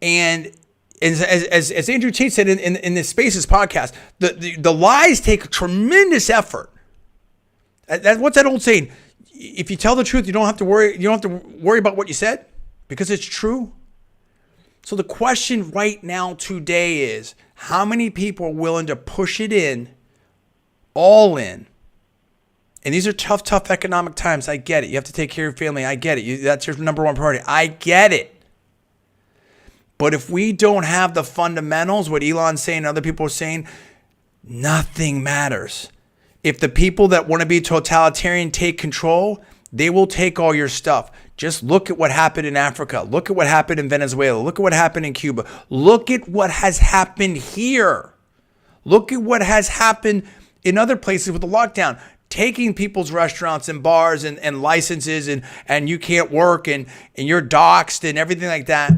And as Andrew Tate said in this Spaces podcast, the lies take tremendous effort. What's that old saying? If you tell the truth, you don't have to worry about what you said because it's true. So the question right now today is, how many people are willing to push it in, all in? And these are tough economic times. I get it. You have to take care of your family. I get it. That's your number one priority. I get it. But if we don't have the fundamentals, what Elon's saying and other people are saying, nothing matters. If the people that want to be totalitarian take control, they will take all your stuff. Just look at what happened in Africa. Look at what happened in Venezuela. Look at what happened in Cuba. Look at what has happened here. Look at what has happened in other places with the lockdown. Taking people's restaurants and bars and licenses and you can't work and you're doxxed and everything like that.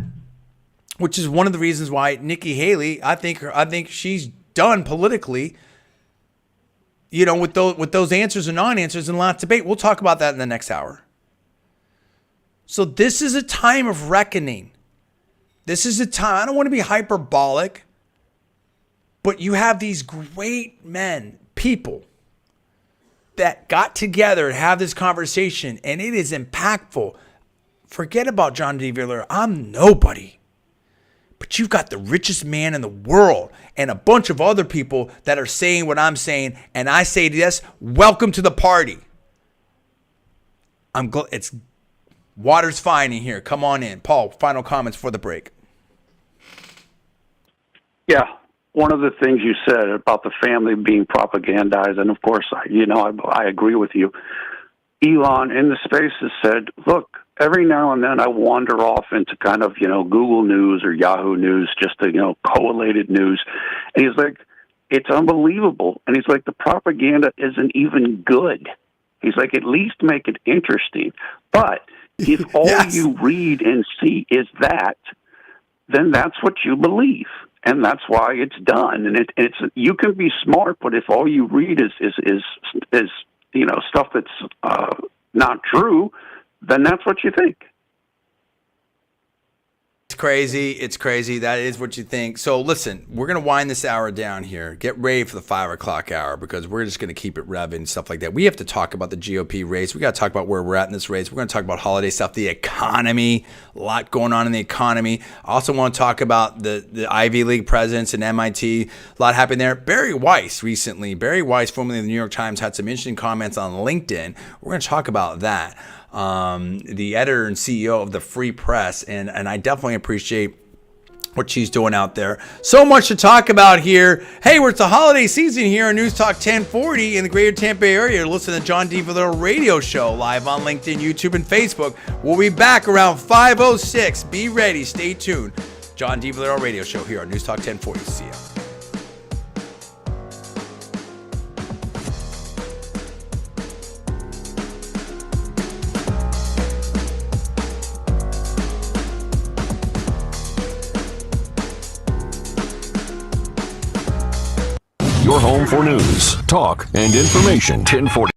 Which is one of the reasons why Nikki Haley, I think she's done politically, with those answers and non-answers and lots of debate. We'll talk about that in the next hour. So this is a time of reckoning. This is a time, I don't want to be hyperbolic, but you have these great men, people that got together and have this conversation, and it is impactful. Forget about John D. Villarreal. I'm nobody. But you've got the richest man in the world and a bunch of other people that are saying what I'm saying. And I say this, welcome to the party. It's water's fine in here. Come on in. Paul, final comments for the break. Yeah. One of the things you said about the family being propagandized, and of course, I agree with you. Elon in the Spaces said, look, every now and then I wander off into kind of, Google News or Yahoo News, just the, collated news. And he's like, it's unbelievable. And he's like, the propaganda isn't even good. He's like, at least make it interesting. But if all you read and see is that, then that's what you believe. And that's why it's done. And it's you can be smart, but if all you read is stuff that's not true, then that's what you think. It's crazy. That is what you think. So listen, we're going to wind this hour down here. Get ready for the 5 o'clock hour because we're just going to keep it revving and stuff like that. We have to talk about the GOP race. We got to talk about where we're at in this race. We're going to talk about holiday stuff, the economy, a lot going on in the economy. I also want to talk about the Ivy League presidents and MIT. A lot happened there. Barry Weiss, formerly of the New York Times, had some interesting comments on LinkedIn. We're going to talk about that. The editor and CEO of the Free Press, and I definitely appreciate what she's doing out there. So much to talk about here. Hey, it's the holiday season here on Newstalk 1040 in the greater Tampa Bay area. Listen to John D. Villarreal radio show live on LinkedIn, YouTube, and Facebook. We'll be back around 5:06. Be ready. Stay tuned. John D. Villarreal radio show here on Newstalk 1040. See ya. Your home for news, talk, and information. 1040.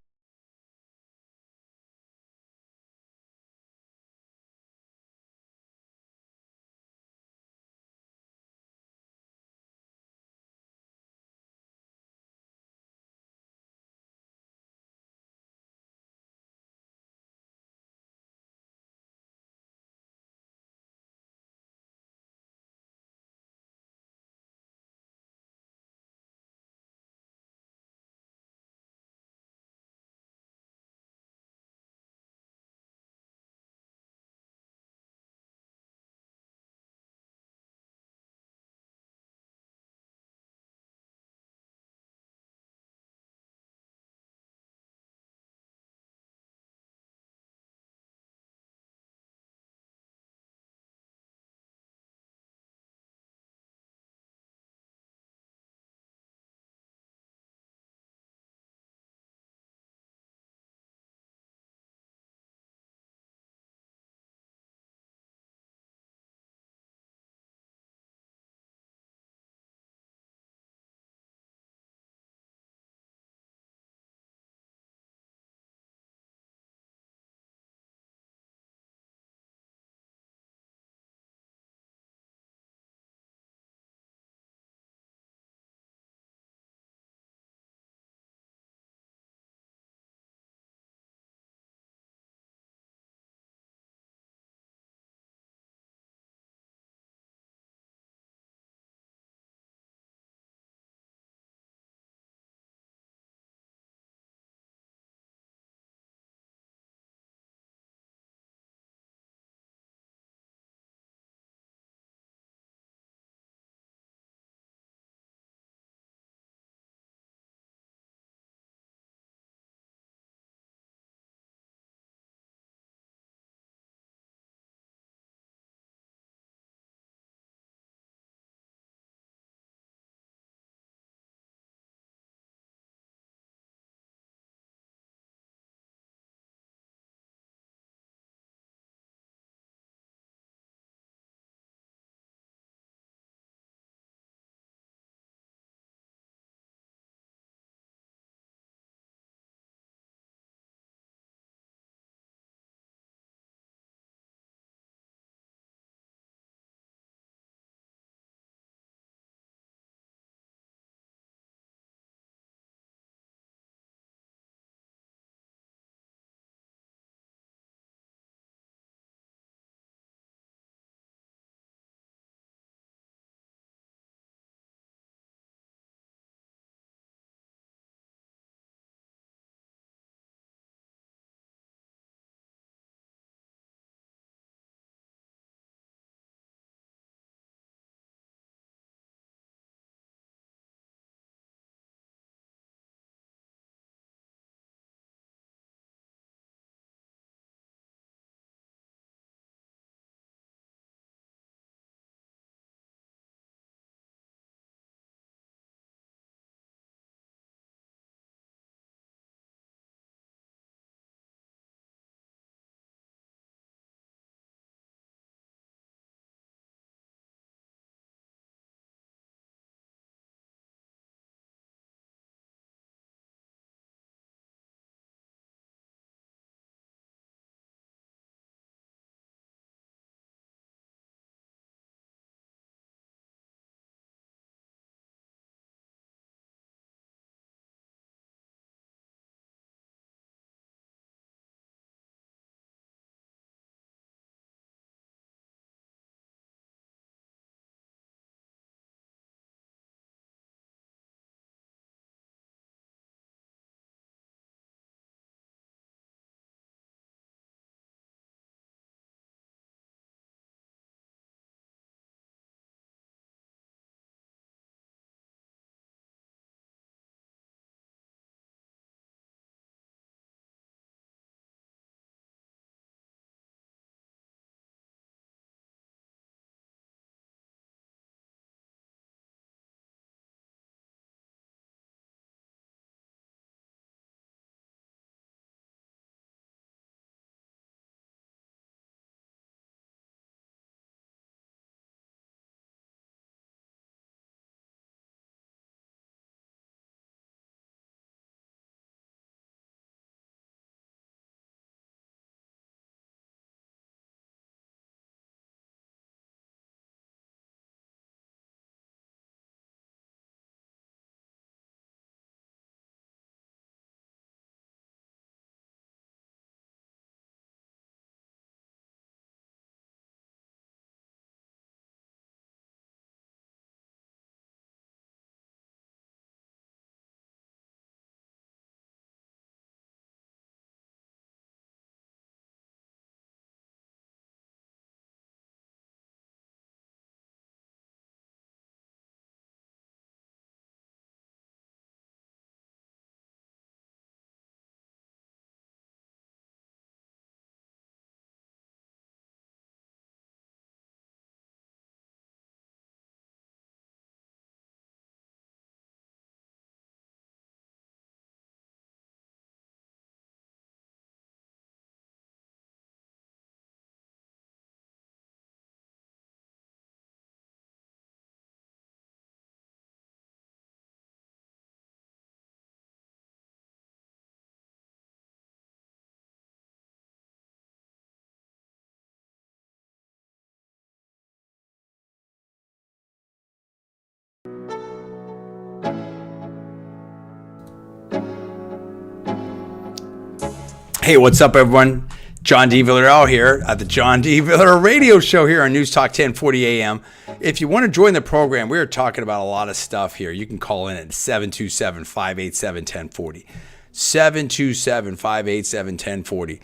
Hey, what's up, everyone? John D. Villarreal here at the John D. Villarreal radio show here on Newstalk 1040 AM. If you want to join the program, we are talking about a lot of stuff here. You can call in at 727-587-1040. 727-587-1040.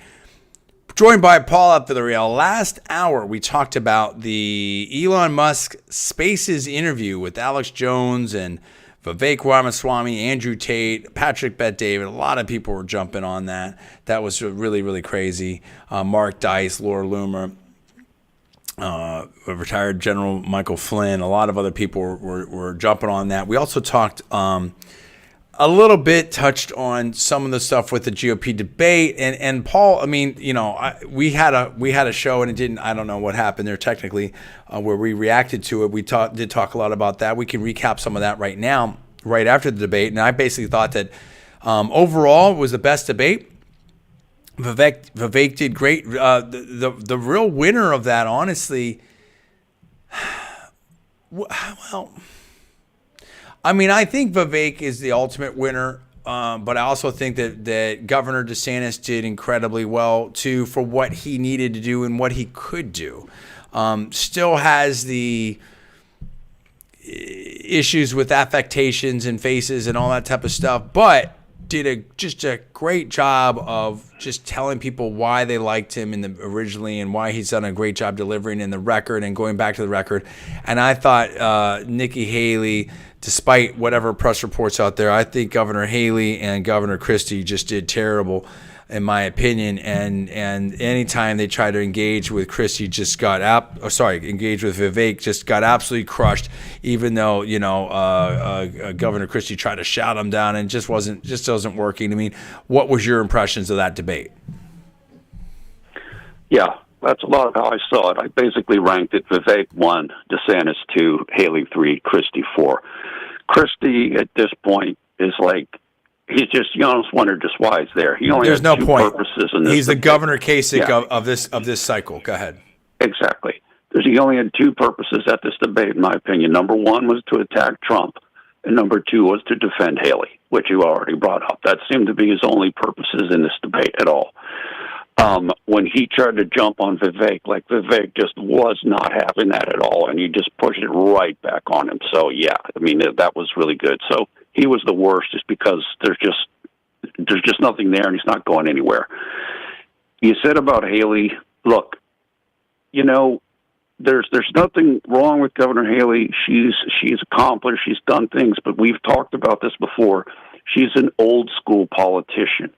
Joined by Paul at Villarreal. Last hour, we talked about the Elon Musk Spaces interview with Alex Jones and Vivek Ramaswamy, Andrew Tate, Patrick Bet-David. A lot of people were jumping on that. That was really, really crazy. Mark Dice, Laura Loomer, retired General Michael Flynn. A lot of other people were jumping on that. We also talked a little bit, touched on some of the stuff with the GOP debate. And Paul, I mean, you know, we had a show, and it didn't, I don't know what happened there technically, where we reacted to it. We did talk a lot about that. We can recap some of that right now, right after the debate. And I basically thought that overall it was the best debate. Vivek did great. The real winner of that, honestly, well, I mean, I think Vivek is the ultimate winner, but I also think that Governor DeSantis did incredibly well, too, for what he needed to do and what he could do. Still has the issues with affectations and faces and all that type of stuff, but did just a great job of just telling people why they liked him originally and why he's done a great job delivering in the record and going back to the record. And I thought Nikki Haley, despite whatever press reports out there, I think Governor Haley and Governor Christie just did terrible, in my opinion. And anytime they tried to engage with Christie, engage with Vivek, just got absolutely crushed. Even though Governor Christie tried to shout him down, and just wasn't working. I mean, what was your impressions of that debate? Yeah, that's a lot of how I saw it. I basically ranked it: Vivek 1, DeSantis 2, Haley 3, Christie 4. Christie at this point is like, he's just, you almost wonder just why he's there. He only There's has no two point. purposes in this. He's the debate. Governor Kasich Yeah. of this cycle. Go ahead. Exactly. He only had two purposes at this debate, in my opinion. Number one was to attack Trump, and number two was to defend Haley, which you already brought up. That seemed to be his only purposes in this debate at all. When he tried to jump on Vivek, Vivek just was not having that at all, and he just pushed it right back on him. So, yeah, I mean, that was really good. So he was the worst just because there's just nothing there, and he's not going anywhere. You said about Haley, look, there's nothing wrong with Governor Haley. She's accomplished. She's done things, but we've talked about this before. She's an old school politician.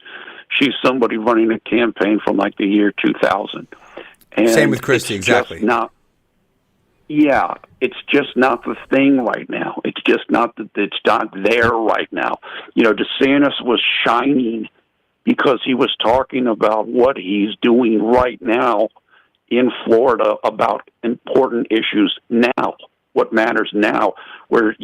She's somebody running a campaign from the year 2000. And same with Christie, exactly. It's just not the thing right now. It's just not that it's not there right now. DeSantis was shining because he was talking about what he's doing right now in Florida about important issues now, what matters now, where,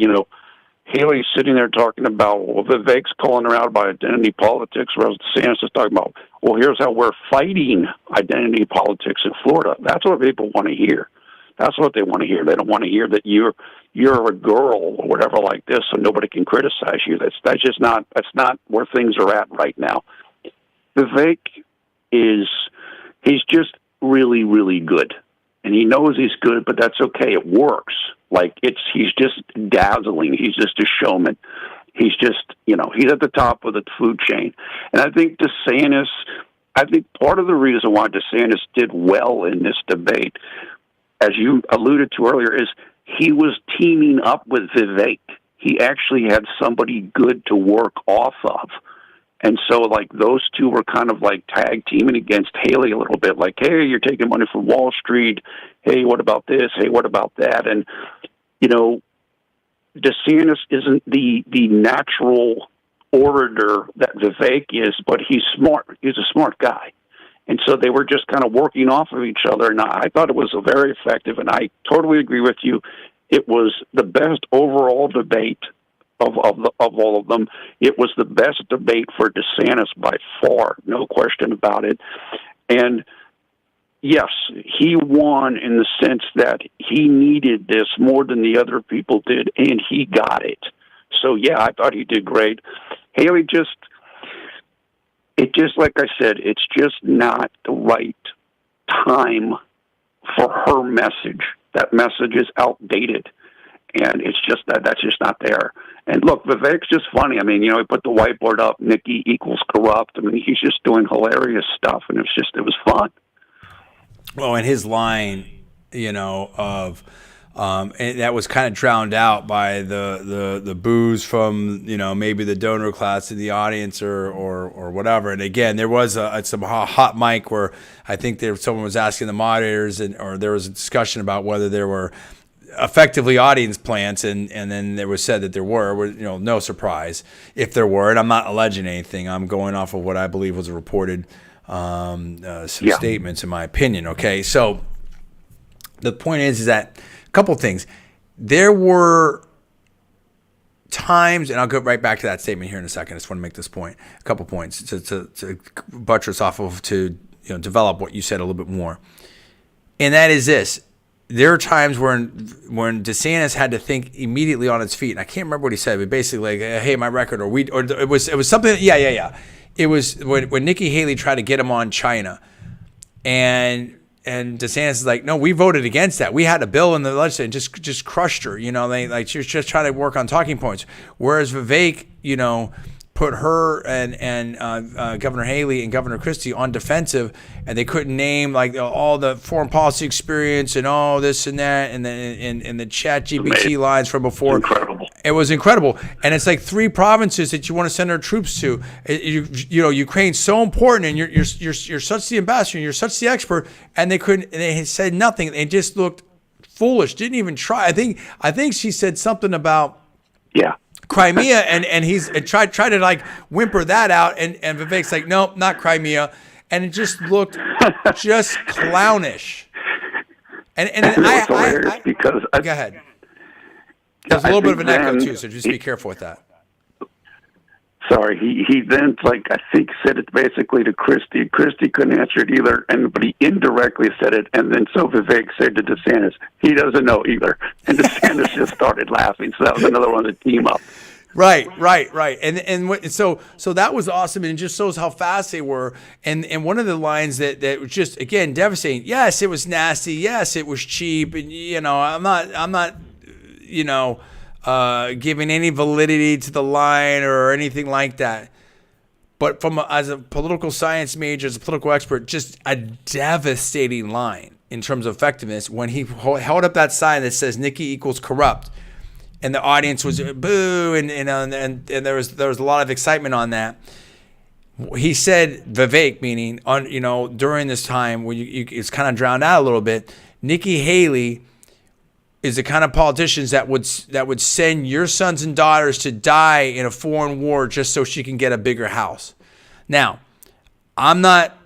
Haley's sitting there talking about, Vivek's calling her out about identity politics, whereas DeSantis is talking about, here's how we're fighting identity politics in Florida. That's what people want to hear. That's what they want to hear. They don't want to hear that you're a girl or whatever like this, so nobody can criticize you. That's not where things are at right now. Vivek he's just really, really good. And he knows he's good, but that's okay. It works. He's just dazzling. He's just a showman. He's just, he's at the top of the food chain. And I think part of the reason why DeSantis did well in this debate, as you alluded to earlier, is he was teaming up with Vivek. He actually had somebody good to work off of. And so, those two were kind of tag teaming against Haley a little bit. Hey, you're taking money from Wall Street. Hey, what about this? Hey, what about that? And, DeSantis isn't the natural orator that Vivek is, but he's smart. He's a smart guy. And so they were just kind of working off of each other. And I thought it was very effective. And I totally agree with you. It was the best overall debate of all of them. It was the best debate for DeSantis by far, no question about it. And yes, he won in the sense that he needed this more than the other people did, and he got it. So, yeah, I thought he did great. Haley it just, like I said, it's just not the right time for her message. That message is outdated, and it's just that's just not there. And look, Vivek's just funny. I mean, he put the whiteboard up, Nikki equals corrupt. I mean, he's just doing hilarious stuff, and it was fun. Well, and his line, of and that was kind of drowned out by the boos from maybe the donor class in the audience or whatever. And again, there was some hot mic where I think someone was asking the moderators or there was a discussion about whether there were effectively audience plants, and then there was said that there were no surprise if there were. And I'm not alleging anything. I'm going off of what I believe was reported statements, in my opinion. Okay, so the point is that a couple things. There were times, and I'll go right back to that statement here in a second. I just want to make this point, a couple points to buttress off of, to develop what you said a little bit more. And that is this: there are times when DeSantis had to think immediately on its feet. And I can't remember what he said, but basically like, "Hey, my record," or it was something. Yeah. It was when Nikki Haley tried to get him on China, and DeSantis is like, "No, we voted against that. We had a bill in the legislature and just crushed her." She was just trying to work on talking points. Whereas Vivek, put her and Governor Haley and Governor Christie on defensive, and they couldn't name like all the foreign policy experience and all this and that, and the chat GPT lines from before. Incredible. It was incredible. And it's like 3 provinces that you want to send our troops to. Ukraine's so important, and you're such the ambassador, and you're such the expert, and they couldn't. And they said nothing. They just looked foolish. Didn't even try. I think she said something about Crimea, and he's tried to like whimper that out, and Vivek's like, nope, not Crimea, and it just looked just clownish. And I because go ahead. There's a little bit of an echo too, so just be careful with that. Sorry, he then I think said it basically to Christie. Christie couldn't answer it either, but he indirectly said it, and then so Vivek said to DeSantis, he doesn't know either, and DeSantis just started laughing. So that was another one to team up. Right. And so that was awesome, and it just shows how fast they were. And one of the lines that was just, again, devastating. Yes, it was nasty. Yes, it was cheap. And I'm not giving any validity to the line or anything like that. But as a political science major, as a political expert, just a devastating line in terms of effectiveness when he held up that sign that says Nikki equals corrupt. And the audience was boo, and there was a lot of excitement on that. He said, Vivek, meaning during this time when it's kind of drowned out a little bit, Nikki Haley is the kind of politicians that would send your sons and daughters to die in a foreign war just so she can get a bigger house. Now, I'm not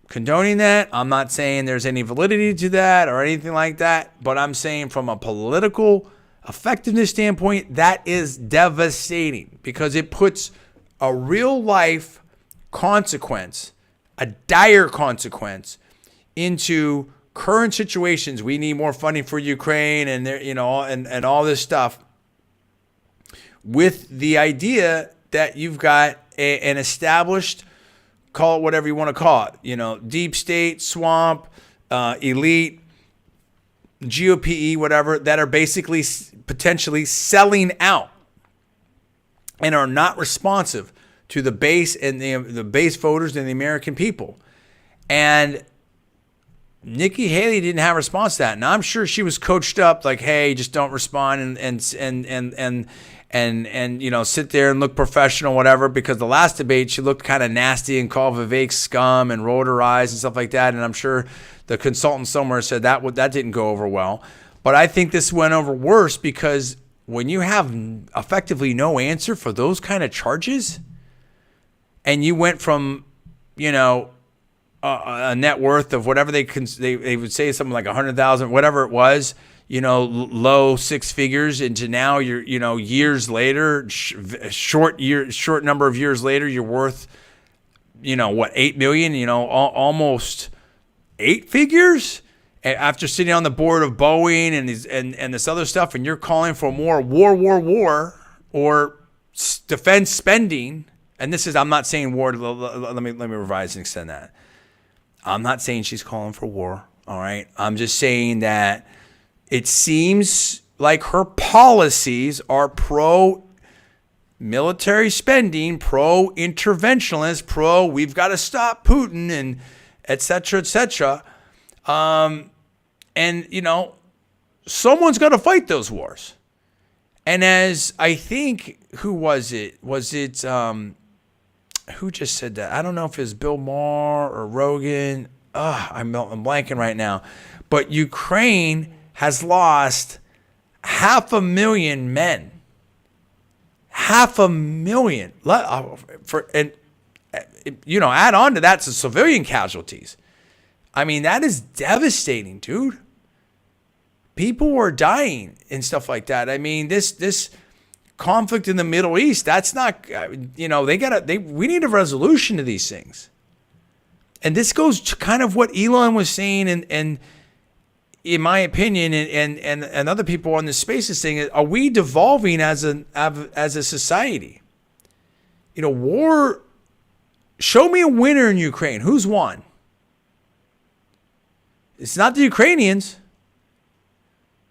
condoning that. I'm not saying there's any validity to that or anything like that, but I'm saying from a political effectiveness standpoint, that is devastating because it puts a real life consequence, a dire consequence, into current situations. We need more funding for Ukraine, and there, and all this stuff, with the idea that you've got an established, call it whatever you want to call it, deep state, swamp, elite, GOPE, whatever, that are basically potentially selling out and are not responsive to the base and the base voters and the American people. And Nikki Haley didn't have a response to that. And I'm sure she was coached up like, hey, just don't respond and sit there and look professional, whatever, because the last debate she looked kind of nasty and called Vivek scum and rolled her eyes and stuff like that. And I'm sure the consultant somewhere said that didn't go over well. But I think this went over worse because when you have effectively no answer for those kind of charges, and you went from, a net worth of whatever they would say something like 100,000, whatever it was, low 6 figures, into now you're, years later, short number of years later, you're worth, 8 million, almost 8 figures after sitting on the board of Boeing and this other stuff, and you're calling for more war or defense spending And this is, I'm not saying war. Let me revise and extend that. I'm not saying she's calling for war. All right. I'm just saying that it seems like her policies are pro military spending, pro interventionist, we've got to stop Putin, and et cetera, et cetera. And, you know, someone's got to fight those wars. And as I think, who was it? Who just said that? I don't know if it was Bill Maher or Rogan. I'm blanking right now. But Ukraine has lost 500,000 men. 500,000. And, you know, add on to that some civilian casualties. I mean, that is devastating, dude. People were dying and stuff like that. I mean, this conflict in the Middle East, that's not, you know, we need a resolution to these things. And this goes to kind of what Elon was saying, and in my opinion, and other people on the spaces saying, are we devolving as a society? You know, war, show me a winner in Ukraine. Who's won? It's not the Ukrainians.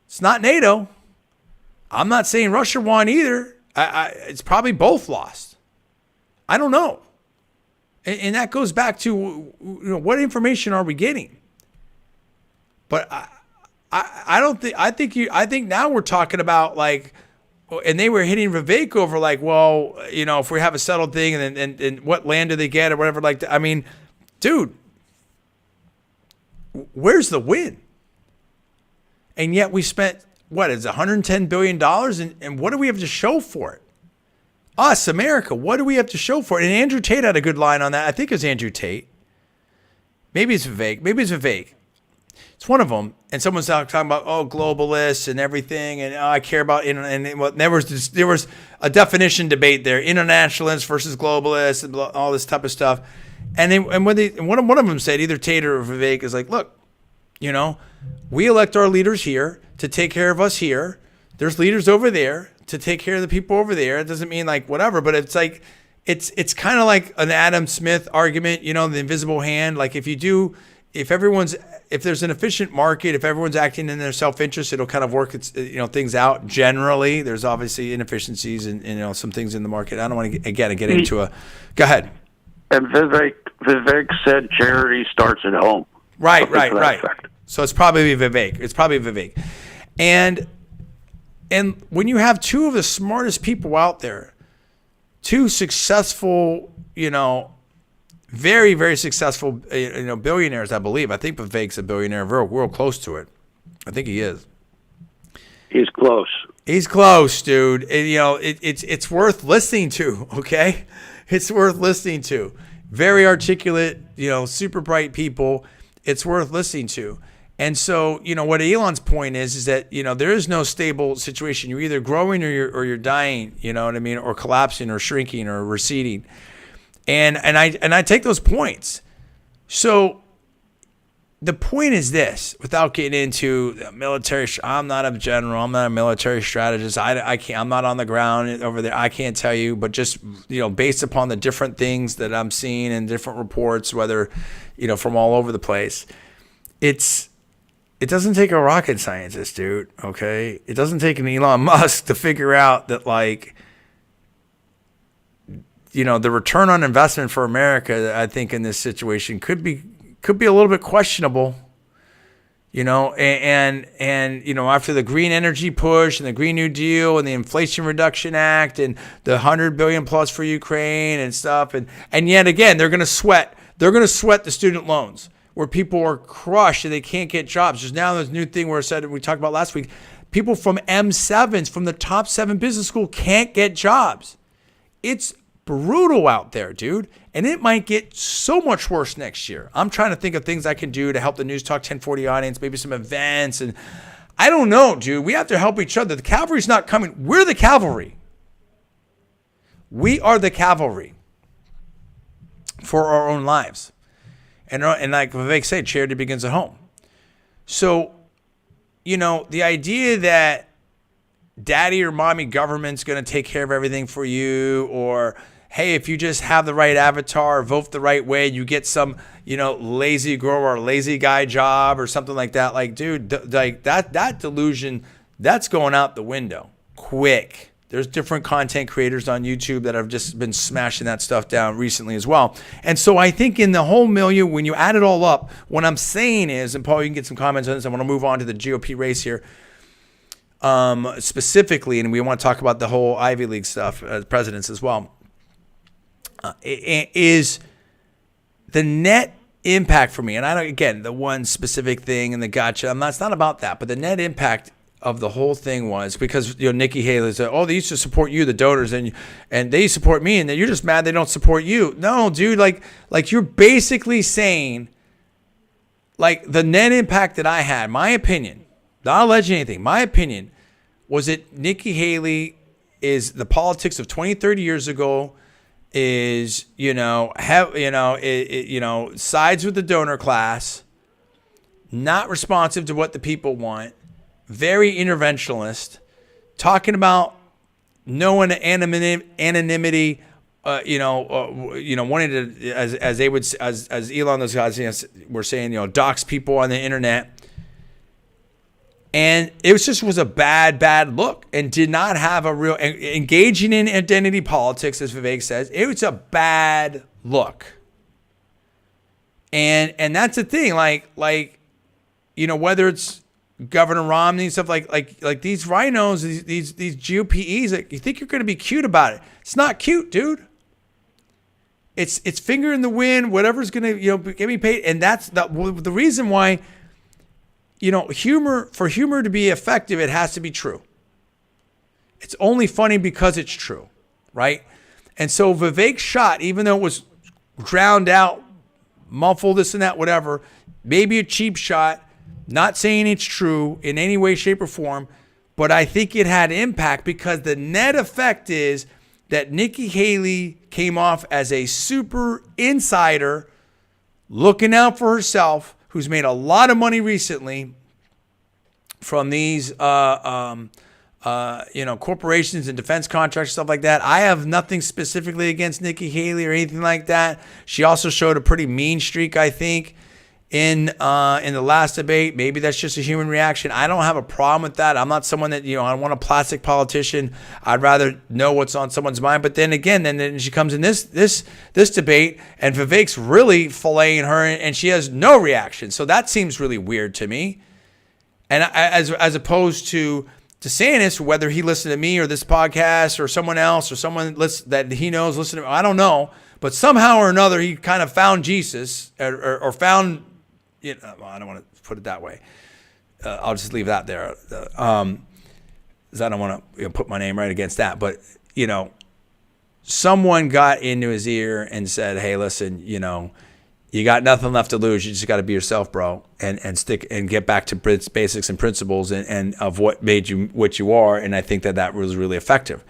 It's not NATO. I'm not saying Russia won either. It's probably both lost. I don't know. And that goes back to, you know, what information are we getting? But I don't think, I think now we're talking about like, and they were hitting Vivek over like, well, you know, if we have a settled thing and what land do they get or whatever like that. I mean, dude, where's the win? And yet we spent, what is $110 billion? And what do we have to show for it? Us, America, what do we have to show for it? And Andrew Tate had a good line on that. I think it was Andrew Tate. Maybe it's Vivek. It's one of them. And someone's talking about, globalists and everything. And I care about, there was a definition debate there. Internationalists versus globalists and all this type of stuff. And one of them said, either Tate or Vivek is like, look, you know, we elect our leaders here to take care of us here. There's leaders over there to take care of the people over there. It doesn't mean like whatever, but it's like, it's kind of like an Adam Smith argument, you know, the invisible hand. Like if there's an efficient market, if everyone's acting in their self-interest, it'll kind of work, things out. Generally, there's obviously inefficiencies and, you know, some things in the market. I don't want to get into go ahead. And Vivek said charity starts at home. Right. So it's probably Vivek. And when you have two of the smartest people out there, two successful, you know, very, very successful, billionaires, I believe. I think Vivek's a billionaire, real close to it. I think he is. He's close. He's close, dude. And, you know, it's worth listening to, okay? It's worth listening to. Very articulate, you know, super bright people. It's worth listening to. And so, you know, what Elon's point is that, you know, there is no stable situation. You're either growing or you're dying, you know what I mean, or collapsing or shrinking or receding. And I take those points. So the point is this, without getting into the military, I'm not a general, I'm not a military strategist. I can't, I'm not on the ground over there. I can't tell you, but just, you know, based upon the different things that I'm seeing and different reports, whether, you know, from all over the place, it doesn't take a rocket scientist, dude, okay? It doesn't take an Elon Musk to figure out that, like, you know, the return on investment for America, I think, in this situation could be a little bit questionable, you know, and you know, after the green energy push and the Green New Deal and the Inflation Reduction Act and the $100 billion plus for Ukraine and stuff, and yet again, they're going to sweat the student loans, where people are crushed and they can't get jobs. There's now this new thing where we talked about last week, people from M7s, from the top 7 business school, can't get jobs. It's brutal out there, dude. And it might get so much worse next year. I'm trying to think of things I can do to help the Newstalk 1040 audience, maybe some events. And I don't know, dude. We have to help each other. The cavalry's not coming. We're the cavalry. We are the cavalry for our own lives. And like Vivek said, charity begins at home. So, you know, the idea that daddy or mommy government's going to take care of everything for you, or hey, if you just have the right avatar, vote the right way, you get some, lazy girl or lazy guy job or something like that. Like, dude, like that delusion, that's going out the window quick. There's different content creators on YouTube that have just been smashing that stuff down recently as well. And so I think in the whole milieu, when you add it all up, what I'm saying is, and Paul, you can get some comments on this. I want to move on to the GOP race here specifically, and we want to talk about the whole Ivy League stuff, presidents as well, is the net impact for me. And I don't, again, the one specific thing and the gotcha, it's not about that, but the net impact of the whole thing was because Nikki Haley said, "Oh, they used to support you, the donors, and they support me, and then you're just mad they don't support you." No, dude, like you're basically saying, like, the net impact that I had, my opinion, not alleging anything, my opinion was that Nikki Haley is the politics of 20, 30 years ago, is sides with the donor class, not responsive to what the people want. Very interventionalist, talking about no anonymity, wanting to, as they would, as Elon, those guys were saying, dox people on the internet. And it was a bad look, and did not have a real, engaging in identity politics, as Vivek says. It was a bad look. And that's the thing, whether it's Governor Romney and stuff like these rhinos, these GOPs, like, you think you're going to be cute about it. It's not cute, dude. It's finger in the wind, whatever's going to, get me paid. And that's the reason why, for humor to be effective, it has to be true. It's only funny because it's true, right? And so Vivek's shot, even though it was drowned out, muffled, this and that, whatever, maybe a cheap shot, not saying it's true in any way, shape, or form, but I think it had impact because the net effect is that Nikki Haley came off as a super insider looking out for herself, who's made a lot of money recently from these corporations and defense contracts, stuff like that. I have nothing specifically against Nikki Haley or anything like that. She also showed a pretty mean streak, I think, in the last debate. Maybe that's just a human reaction. I don't have a problem with that. I'm not someone that, I want a plastic politician. I'd rather know what's on someone's mind. But then again, then she comes in this debate, and Vivek's really filleting her, and she has no reaction. So that seems really weird to me. And as opposed to DeSantis, whether he listened to me or this podcast or someone else or someone that he knows listen to me, I don't know. But somehow or another, he kind of found Jesus or found, I don't want to put it that way. I'll just leave that there. Because I don't want to put my name right against that. But, someone got into his ear and said, "Hey, listen, you got nothing left to lose. You just got to be yourself, bro, and stick and get back to basics and principles and of what made you what you are." And I think that was really effective.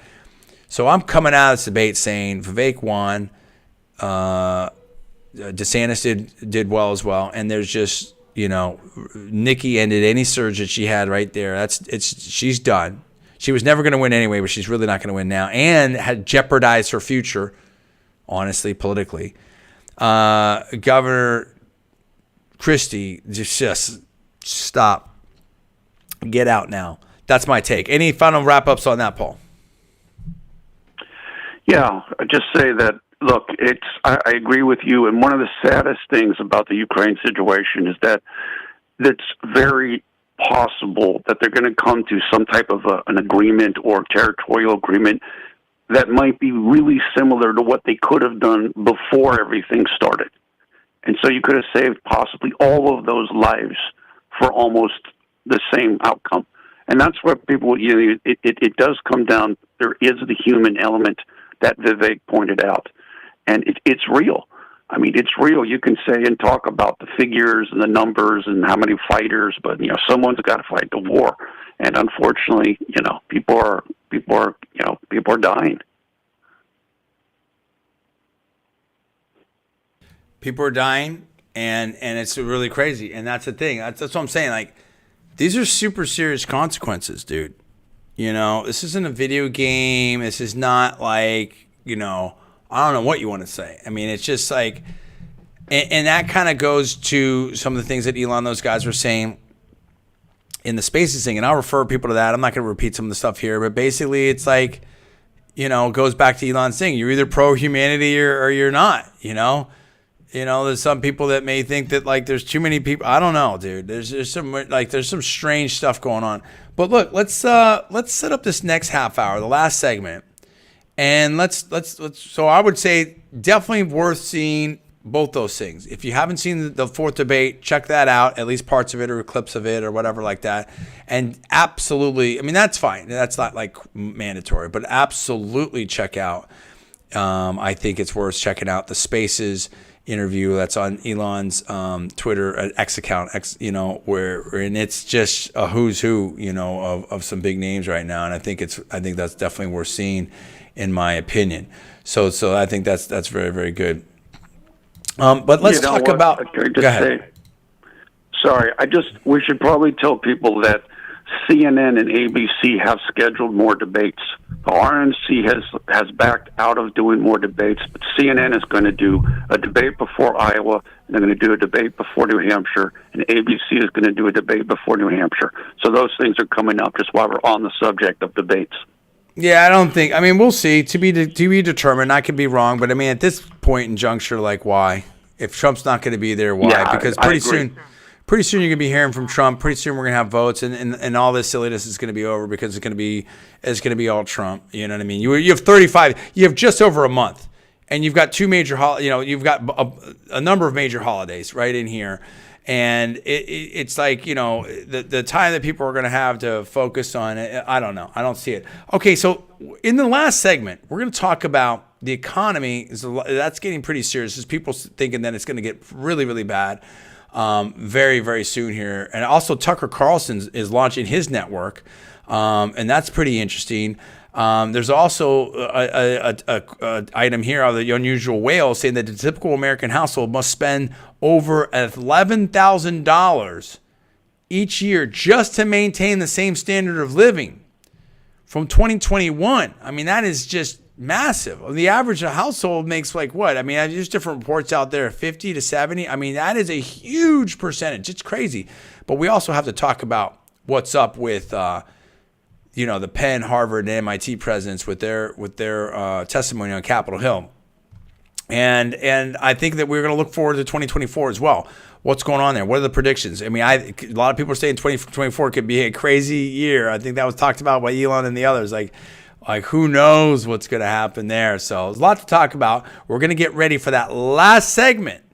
So I'm coming out of this debate saying Vivek won. DeSantis did well as well, and there's just Nikki ended any surge that she had right there. She's done. She was never going to win anyway, but she's really not going to win now, and had jeopardized her future, honestly, politically. Governor Christie, just stop, get out now. That's my take. Any final wrap ups on that, Paul? Yeah, I just say that. Look, I agree with you, and one of the saddest things about the Ukraine situation is that it's very possible that they're going to come to some type of an agreement or territorial agreement that might be really similar to what they could have done before everything started. And so you could have saved possibly all of those lives for almost the same outcome. And that's what people, it does come down, there is the human element that Vivek pointed out. And it's real. I mean, it's real. You can say and talk about the figures and the numbers and how many fighters, but someone's got to fight the war. And unfortunately, people are dying. People are dying, and it's really crazy. And that's the thing. That's what I'm saying. Like, these are super serious consequences, dude. This isn't a video game. This is not like, I don't know what you want to say. I mean, it's just like, and that kind of goes to some of the things that Elon, those guys were saying in the spaces thing. And I'll refer people to that. I'm not going to repeat some of the stuff here, but basically it's like, it goes back to Elon's thing. You're either pro humanity or you're not, there's some people that may think that like there's too many people. I don't know, dude. There's some strange stuff going on. But look, let's set up this next half hour, the last segment. And let's so I would say definitely worth seeing both those things. If you haven't seen the fourth debate, check that out, at least parts of it or clips of it or whatever like that. And absolutely, I mean, that's fine. That's not like mandatory, but absolutely check out. I think it's worth checking out the Spaces interview that's on Elon's Twitter X account, and it's just a who's who, of some big names right now. And I think that's definitely worth seeing, in my opinion. So I think that's very, very good. But let's talk about. Go ahead. Sorry, we should probably tell people that CNN and ABC have scheduled more debates. The RNC has backed out of doing more debates, but CNN is going to do a debate before Iowa, and they're going to do a debate before New Hampshire, and ABC is going to do a debate before New Hampshire. So those things are coming up just while we're on the subject of debates. Yeah, I mean, we'll see. To be determined. I could be wrong, but I mean, at this point in juncture, like, why? If Trump's not going to be there, why? Yeah, because pretty soon you're going to be hearing from Trump. Pretty soon we're going to have votes, and all this silliness is going to be over because it's going to be all Trump. You know what I mean? You have 35. You have just over a month, and you've got two major you've got a number of major holidays right in here. And it's like, the time that people are going to have to focus on it, I don't know. I don't see it. Okay, so in the last segment, we're going to talk about the economy. That's getting pretty serious. There's people thinking that it's going to get really, really bad very, very soon here. And also Tucker Carlson is launching his network, and that's pretty interesting. There's also a item here of the unusual whale saying that the typical American household must spend over $11,000 each year just to maintain the same standard of living from 2021. I mean, that is just massive. The average household makes like what? I mean, there's different reports out there, 50 to 70. I mean, that is a huge percentage. It's crazy. But we also have to talk about what's up with the Penn, Harvard, and MIT presidents with their testimony on Capitol Hill. And I think that we're going to look forward to 2024 as well. What's going on there? What are the predictions? I mean, a lot of people are saying 2024 could be a crazy year. I think that was talked about by Elon and the others. Like who knows what's going to happen there? So there's a lot to talk about. We're going to get ready for that last segment.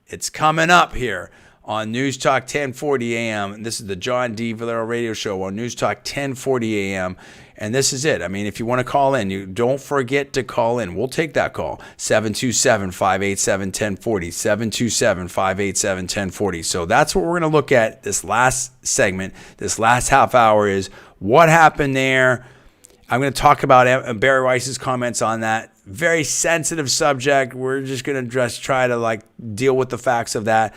It's coming up here on Newstalk 1040 AM. And this is the John D. Villarreal radio show on Newstalk 1040 AM. And this is it. I mean, if you want to call in, you don't forget to call in. We'll take that call. 727-587-1040. 727-587-1040. So that's what we're going to look at this last segment. This last half hour is what happened there. I'm going to talk about Barry Weiss's comments on that. Very sensitive subject. We're just going to just try to deal with the facts of that.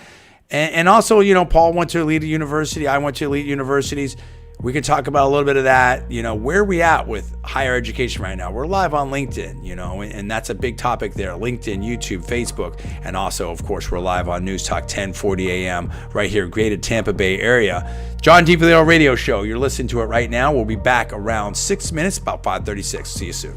And also, Paul went to elite university. I went to elite universities. We can talk about a little bit of that. Where are we at with higher education right now? We're live on LinkedIn, and that's a big topic there. LinkedIn, YouTube, Facebook, and also, of course, we're live on Newstalk 1040 AM right here, greater Tampa Bay area. John D. Villarreal radio show. You're listening to it right now. We'll be back around 6 minutes, about 5:36. See you soon.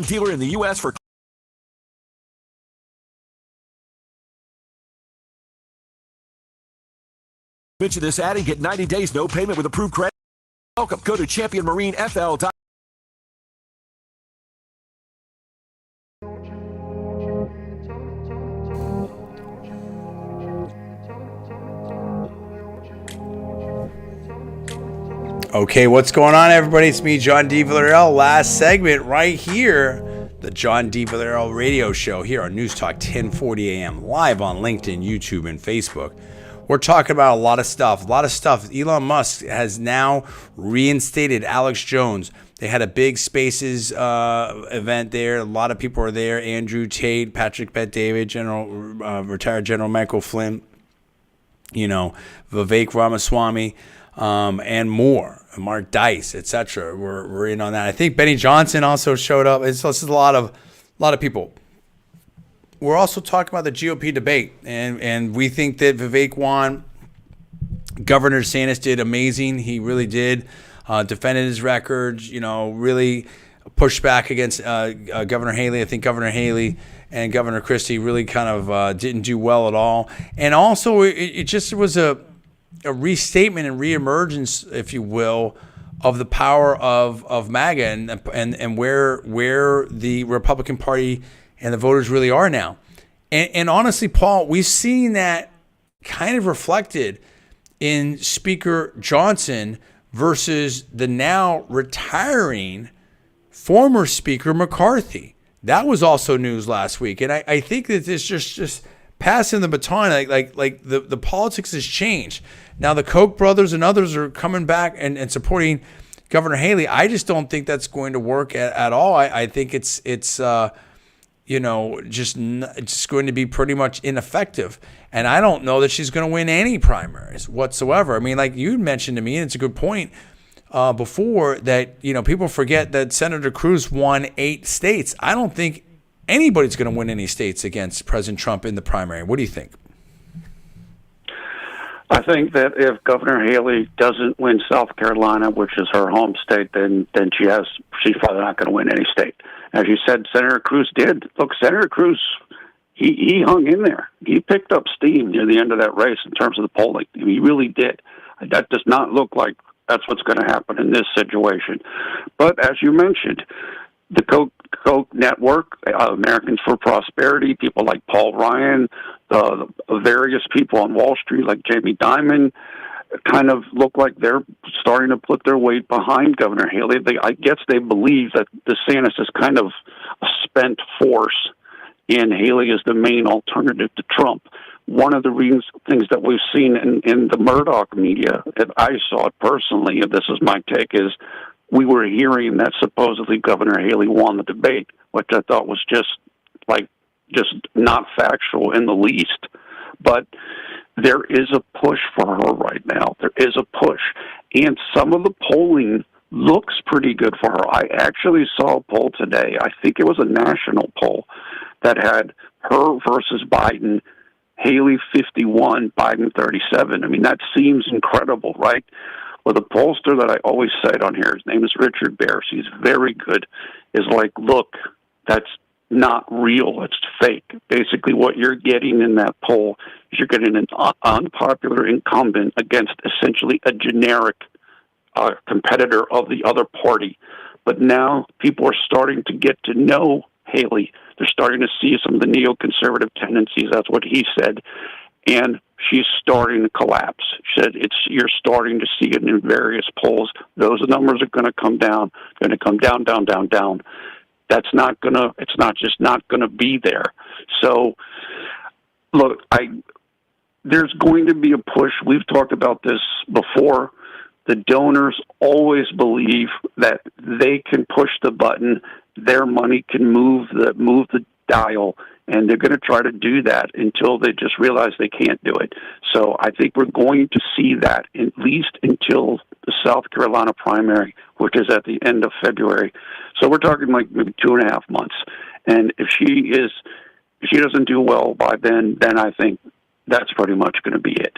dealer in the U.S. for mention this ad and get 90 days no payment with approved credit. Welcome. Go to championmarinefl.com. Okay, what's going on, everybody? It's me, John D. Villarreal. Last segment right here, the John D. Villarreal radio show here on Newstalk 1040 AM, live on LinkedIn, YouTube, and Facebook. We're talking about a lot of stuff. Elon Musk has now reinstated Alex Jones. They had a big Spaces event there. A lot of people were there. Andrew Tate, Patrick Bet-David, retired General Michael Flynn, Vivek Ramaswamy, and more. Mark Dice, etc. We're in on that. I think Benny Johnson also showed up. It's a lot of people. We're also talking about the GOP debate, and we think that Vivek won. Governor DeSantis did amazing. He really did. Defended his records, really pushed back against Governor Haley. I think Governor Haley and Governor Christie really kind of didn't do well at all. And also, it just was a restatement and reemergence, if you will, of the power of MAGA and where the Republican Party and the voters really are now. And honestly, Paul, we've seen that kind of reflected in Speaker Johnson versus the now retiring former Speaker McCarthy. That was also news last week. And I think that this just passing the baton, like the politics has changed. Now the Koch brothers and others are coming back and supporting Governor Haley. I just don't think that's going to work at all. I think it's just going to be pretty much ineffective. And I don't know that she's going to win any primaries whatsoever. I mean, like you mentioned to me, and it's a good point before, that people forget that Senator Cruz won 8 states. I don't think anybody's going to win any states against President Trump in the primary. What do you think? I think that if Governor Haley doesn't win South Carolina, which is her home state, then she's probably not going to win any state. As you said, Senator Cruz did. Look, Senator Cruz, he hung in there. He picked up steam near the end of that race in terms of the polling. I mean, he really did. That does not look like that's what's going to happen in this situation. But as you mentioned, the Koch network, Americans for Prosperity, people like Paul Ryan, the various people on Wall Street like Jamie Dimon, kind of look like they're starting to put their weight behind Governor Haley. I guess they believe that DeSantis is kind of a spent force, and Haley is the main alternative to Trump. One of the things that we've seen in the Murdoch media, and I saw it personally, and this is my take, is we were hearing that supposedly Governor Haley won the debate, which I thought was just not factual in the least. But there is a push for her right now. There is a push. And some of the polling looks pretty good for her. I actually saw a poll today. I think it was a national poll that had her versus Biden, Haley 51, Biden 37. I mean, that seems incredible, right? Well, the pollster that I always cite on here, his name is Richard Bears. He's very good. Is like, look, that's not real. It's fake. Basically, what you're getting in that poll is you're getting an unpopular incumbent against essentially a generic competitor of the other party. But now people are starting to get to know Haley. They're starting to see some of the neoconservative tendencies. That's what he said. And she's starting to collapse. She said you're starting to see it in various polls. Those numbers are going to come down, down. It's not going to be there. So, look, there's going to be a push. We've talked about this before. The donors always believe that they can push the button. Their money can move the dial, and they're going to try to do that until they just realize they can't do it. So I think we're going to see that at least until the South Carolina primary, which is at the end of February. So we're talking like maybe 2.5 months. And if she doesn't do well by then I think that's pretty much going to be it.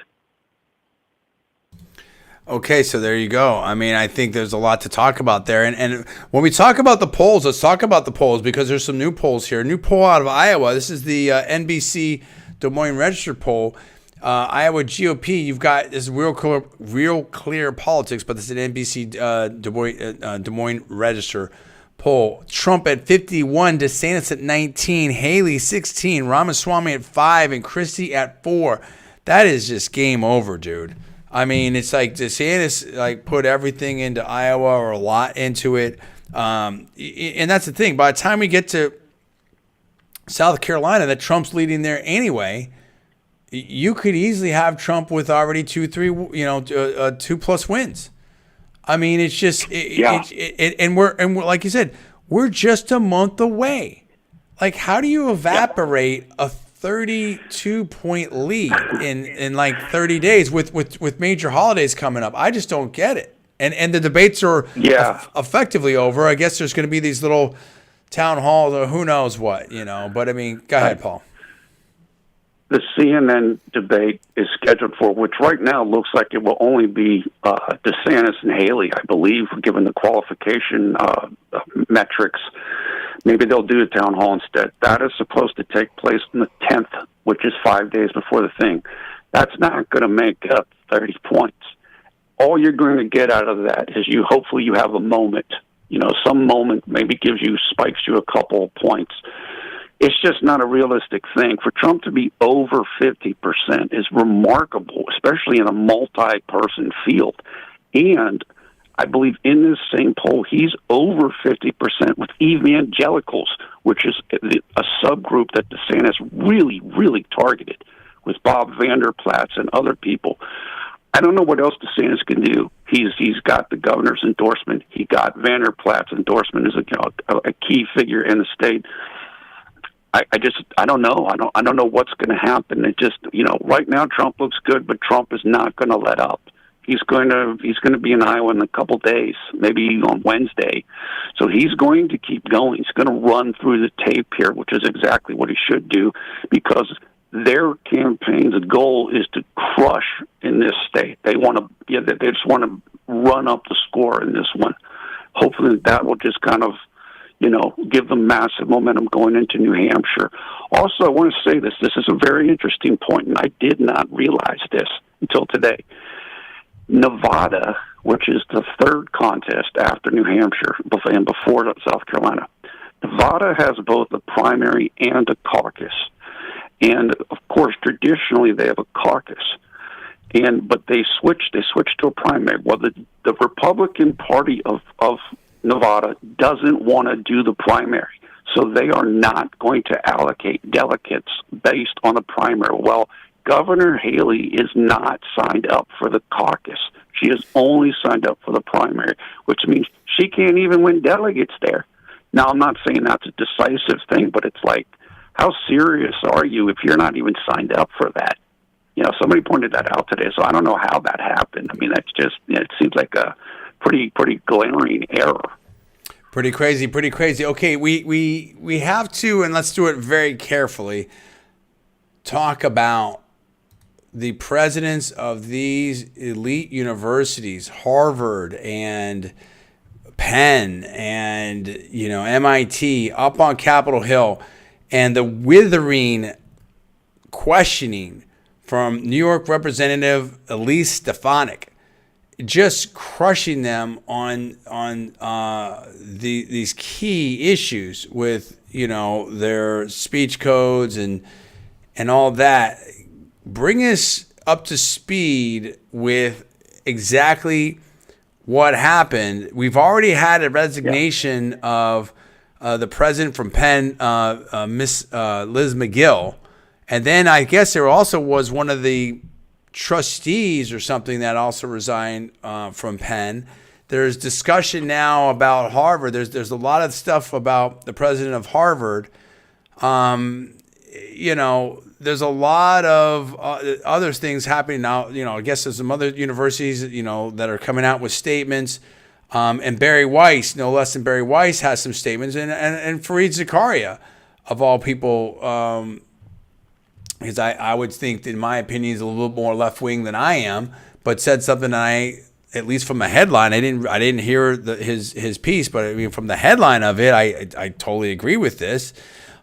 Okay, so there you go. I mean, I think there's a lot to talk about there. And when we talk about the polls, let's talk about the polls because there's some new polls here. A new poll out of Iowa. This is the NBC Des Moines Register poll. Iowa GOP, you've got this real clear politics, but this is an NBC Des Moines Register poll. Trump at 51, DeSantis at 19, Haley 16, Ramaswamy at 5, and Christie at 4. That is just game over, dude. I mean, it's like DeSantis like put everything into Iowa or a lot into it. And that's the thing. By the time we get to South Carolina, that Trump's leading there anyway, you could easily have Trump with already 2+ wins. I mean, it's just, and we're like you said, we're just a month away. Like, how do you evaporate a 32-point lead in like 30 days with major holidays coming up? I just don't get it. And the debates are effectively over. I guess there's going to be these little town halls or who knows what, But I mean, go ahead, Paul. The CNN debate is scheduled for, which right now looks like it will only be DeSantis and Haley, I believe, given the qualification metrics. Maybe they'll do a town hall instead. That is supposed to take place on the 10th, which is 5 days before the thing. That's not going to make up 30 points. All you're going to get out of that is hopefully you have a moment. Some moment maybe spikes you a couple of points. It's just not a realistic thing. For Trump to be over 50% is remarkable, especially in a multi-person field. And I believe in this same poll, he's over 50% with evangelicals, which is a subgroup that DeSantis really, really targeted with Bob Vanderplaats and other people. I don't know what else DeSantis can do. He's got the governor's endorsement. He got Vanderplaat's endorsement as a key figure in the state. I don't know. I don't know what's going to happen. It just, right now Trump looks good, but Trump is not going to let up. He's going to be in Iowa in a couple days, maybe on Wednesday. So he's going to keep going. He's going to run through the tape here, which is exactly what he should do, because their campaign's goal is to crush in this state. They just want to run up the score in this one. Hopefully that will just kind of, give them massive momentum going into New Hampshire. Also, I want to say this. This is a very interesting point, and I did not realize this until today. Nevada, which is the third contest after New Hampshire and before South Carolina, Nevada has both a primary and a caucus. And, of course, traditionally they have a caucus. But they switched to a primary. Well, the Republican Party of Nevada doesn't want to do the primary, so they are not going to allocate delegates based on the primary. Well, Governor Haley is not signed up for the caucus. She is only signed up for the primary, which means she can't even win delegates there. Now, I'm not saying that's a decisive thing, but it's like, how serious are you if you're not even signed up for that? Somebody pointed that out today, so I don't know how that happened. I mean, that's just, it seems like a pretty glaring error. Pretty crazy. Okay, we have to, and let's do it very carefully, talk about the presidents of these elite universities, Harvard and Penn and MIT, up on Capitol Hill, and the withering questioning from New York Representative Elise Stefanik, just crushing them on these key issues with their speech codes and all that. Bring us up to speed with exactly what happened. We've already had a resignation of the president from Penn, Miss Liz McGill, and then I guess there also was one of the trustees or something that also resigned from Penn. There's discussion now about Harvard. There's a lot of stuff about the president of Harvard. There's a lot of other things happening now. I guess there's some other universities, that are coming out with statements. And Barry Weiss, no less than Barry Weiss, has some statements. And Fareed Zakaria, of all people, because I would think that, in my opinion, he's a little more left-wing than I am, but said something that at least from the headline, I didn't hear his piece, but I mean from the headline of it, I totally agree with this.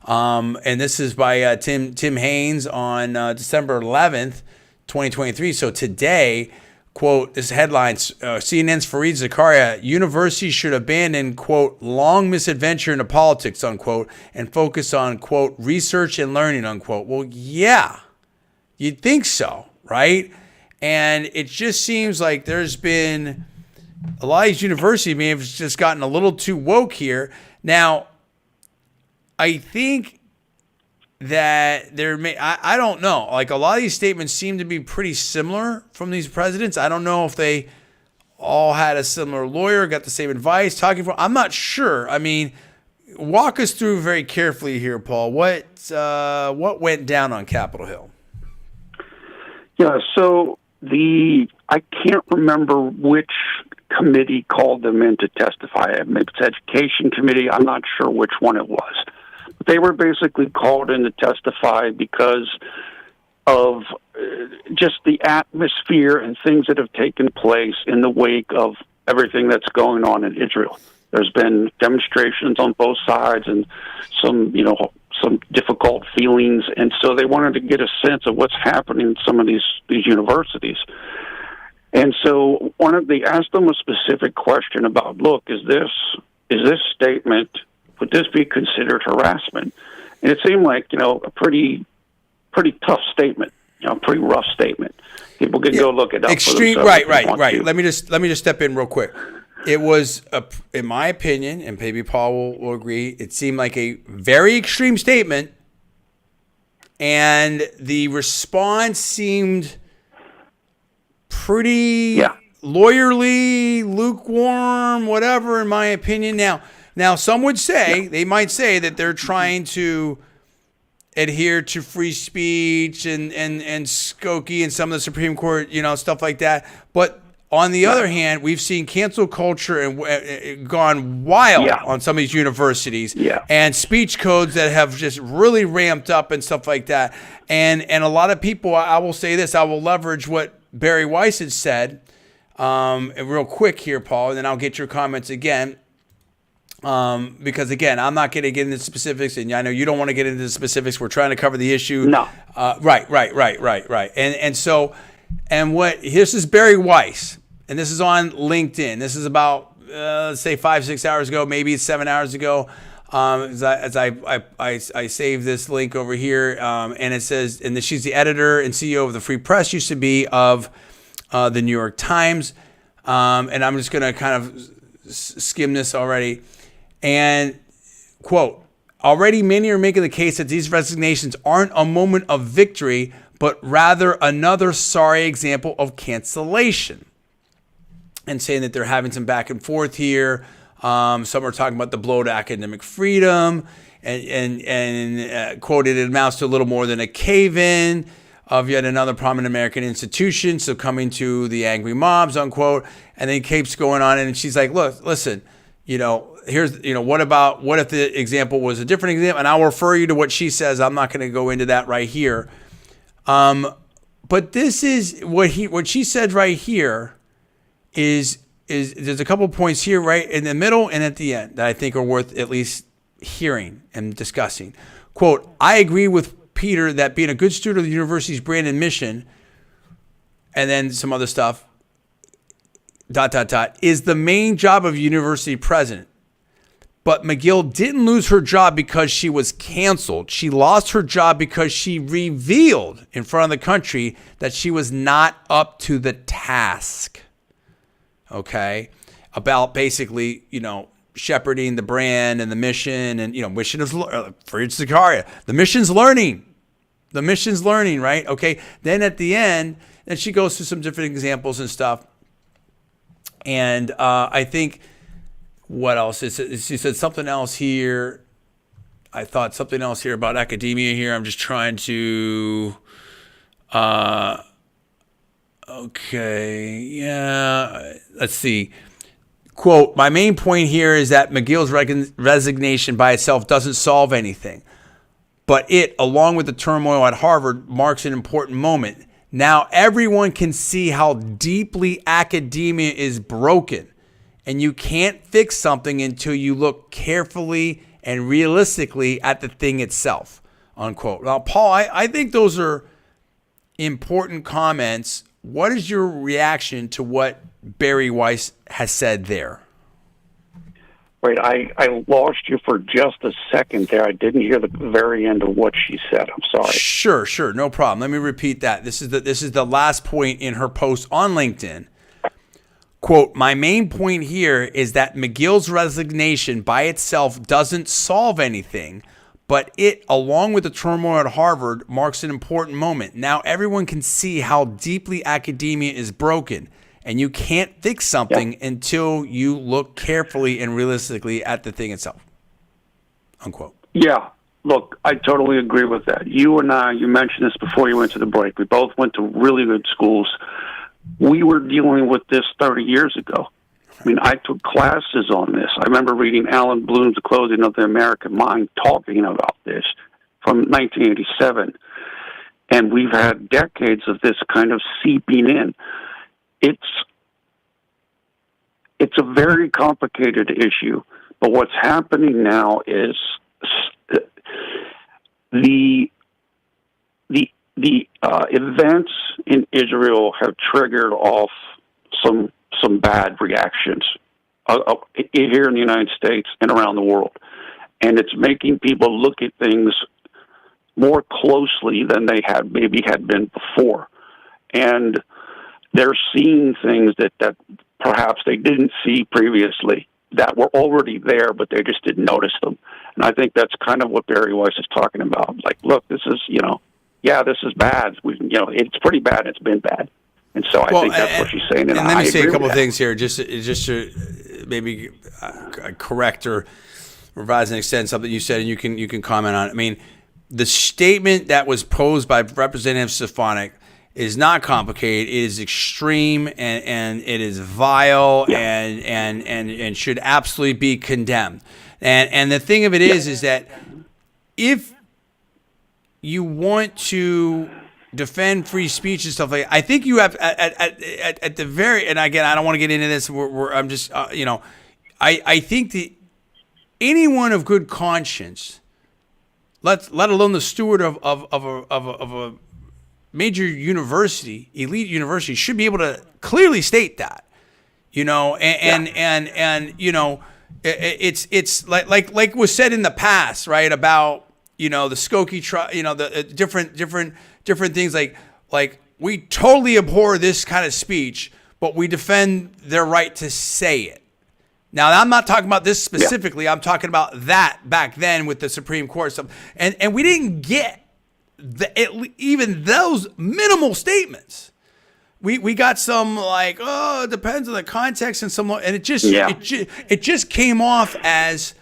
And this is by Tim Haynes on December 11th, 2023. So today, quote, this headline, CNN's Fareed Zakaria, universities should abandon, quote, long misadventure into politics, unquote, and focus on, quote, research and learning, unquote. Well, yeah, you'd think so, right? And it just seems like there's been a lot of these universities may have just gotten a little too woke here. Now, I think that I don't know. Like a lot of these statements seem to be pretty similar from these presidents. I don't know if they all had a similar lawyer, got the same advice, I'm not sure. I mean, walk us through very carefully here, Paul. What went down on Capitol Hill? Yeah, so I can't remember which committee called them in to testify. Maybe it's Education Committee. I'm not sure which one it was. But they were basically called in to testify because of just the atmosphere and things that have taken place in the wake of everything that's going on in Israel. There's been demonstrations on both sides and some difficult feelings, and so they wanted to get a sense of what's happening in some of these universities. And so they asked them a specific question about, look, is this statement, would this be considered harassment? And it seemed like, a pretty tough statement, pretty rough statement. People can go look it up. Extreme, right. Let me just step in real quick. It was, in my opinion, and maybe Paul will agree, it seemed like a very extreme statement, and the response seemed pretty lawyerly, lukewarm, whatever, in my opinion. Now some would say, they might say that they're trying to adhere to free speech and Skokie and some of the Supreme Court, stuff like that. But on the other hand, we've seen cancel culture and gone wild on some of these universities and speech codes that have just really ramped up and stuff like that. And a lot of people, I will say this, I will leverage what Barry Weiss had said real quick here, Paul, and then I'll get your comments again. Because again, I'm not going to get into specifics, and I know you don't want to get into the specifics. We're trying to cover the issue. No. Right. This is Barry Weiss, and this is on LinkedIn. This is about, let's say 5-6 hours ago, maybe it's 7 hours ago. As I saved this link over here, and it says, and she's the editor and CEO of the Free Press, used to be of the New York Times. And I'm just going to kind of skim this already. And quote, already many are making the case that these resignations aren't a moment of victory, but rather another sorry example of cancellation. And saying that they're having some back and forth here. Some are talking about the blow to academic freedom, and quoted, it amounts to a little more than a cave-in of yet another prominent American institution, succumbing to the angry mobs, unquote. And then keeps going on, and she's like, look, listen, here's, what if the example was a different example? And I'll refer you to what she says. I'm not going to go into that right here. But this is what she said right here is there's a couple points here right in the middle and at the end that I think are worth at least hearing and discussing. Quote, I agree with Peter that being a good steward of the university's brand and mission, and then some other stuff, ... is the main job of university president. But McGill didn't lose her job because she was canceled. She lost her job because she revealed in front of the country that she was not up to the task. Okay? About basically, shepherding the brand and the mission, and, mission is, Fareed Zakaria, the mission's learning. The mission's learning, right? Okay? Then at the end, and she goes through some different examples and stuff. And I think, what else? She said something else here. I thought something else here about academia here. I'm just trying to, okay, yeah. Let's see. Quote, my main point here is that McGill's resignation by itself doesn't solve anything. But it, along with the turmoil at Harvard, marks an important moment. Now everyone can see how deeply academia is broken, and you can't fix something until you look carefully and realistically at the thing itself, unquote. Now, Paul, I think those are important comments. What is your reaction to what Barry Weiss has said there? Wait, I lost you for just a second there. I didn't hear the very end of what she said. I'm sorry. Sure, no problem. Let me repeat that. This is the last point in her post on LinkedIn. Quote, my main point here is that McGill's resignation by itself doesn't solve anything, but it, along with the turmoil at Harvard, marks an important moment. Now everyone can see how deeply academia is broken, and you can't fix something until you look carefully and realistically at the thing itself, unquote. Yeah, look, I totally agree with that. You and I, you mentioned this before you went to the break. We both went to really good schools. We were dealing with this 30 years ago. I mean, I took classes on this. I remember reading Alan Bloom's The Closing of the American Mind, talking about this from 1987. And we've had decades of this kind of seeping in. It's a very complicated issue, but what's happening now is the events in Israel have triggered off some bad reactions here in the United States and around the world, and it's making people look at things more closely than they had been before, and they're seeing things that perhaps they didn't see previously that were already there, but they just didn't notice them. And I think that's kind of what Barry Weiss is talking about. Like, look, this is, this is bad. It's pretty bad. It's been bad. And so I think that's what she's saying. And let me say a couple of things here, just to maybe correct or revise and extend something you said, and you can comment on it. I mean, the statement that was posed by Representative Stefanik is not complicated. It is extreme and it is vile and should absolutely be condemned. And the thing of it is that if you want to defend free speech and stuff like that, I think you have at the very, and again, I don't want to get into this. I'm just I think that anyone of good conscience, let alone the steward of a major university, elite university, should be able to clearly state that, it's like was said in the past, right? About, the Skokie trial, the different things like we totally abhor this kind of speech, but we defend their right to say it. Now, I'm not talking about this specifically. Yeah. I'm talking about that back then with the Supreme Court stuff. And we didn't get even those minimal statements. We got some like, it depends on the context and it just came off as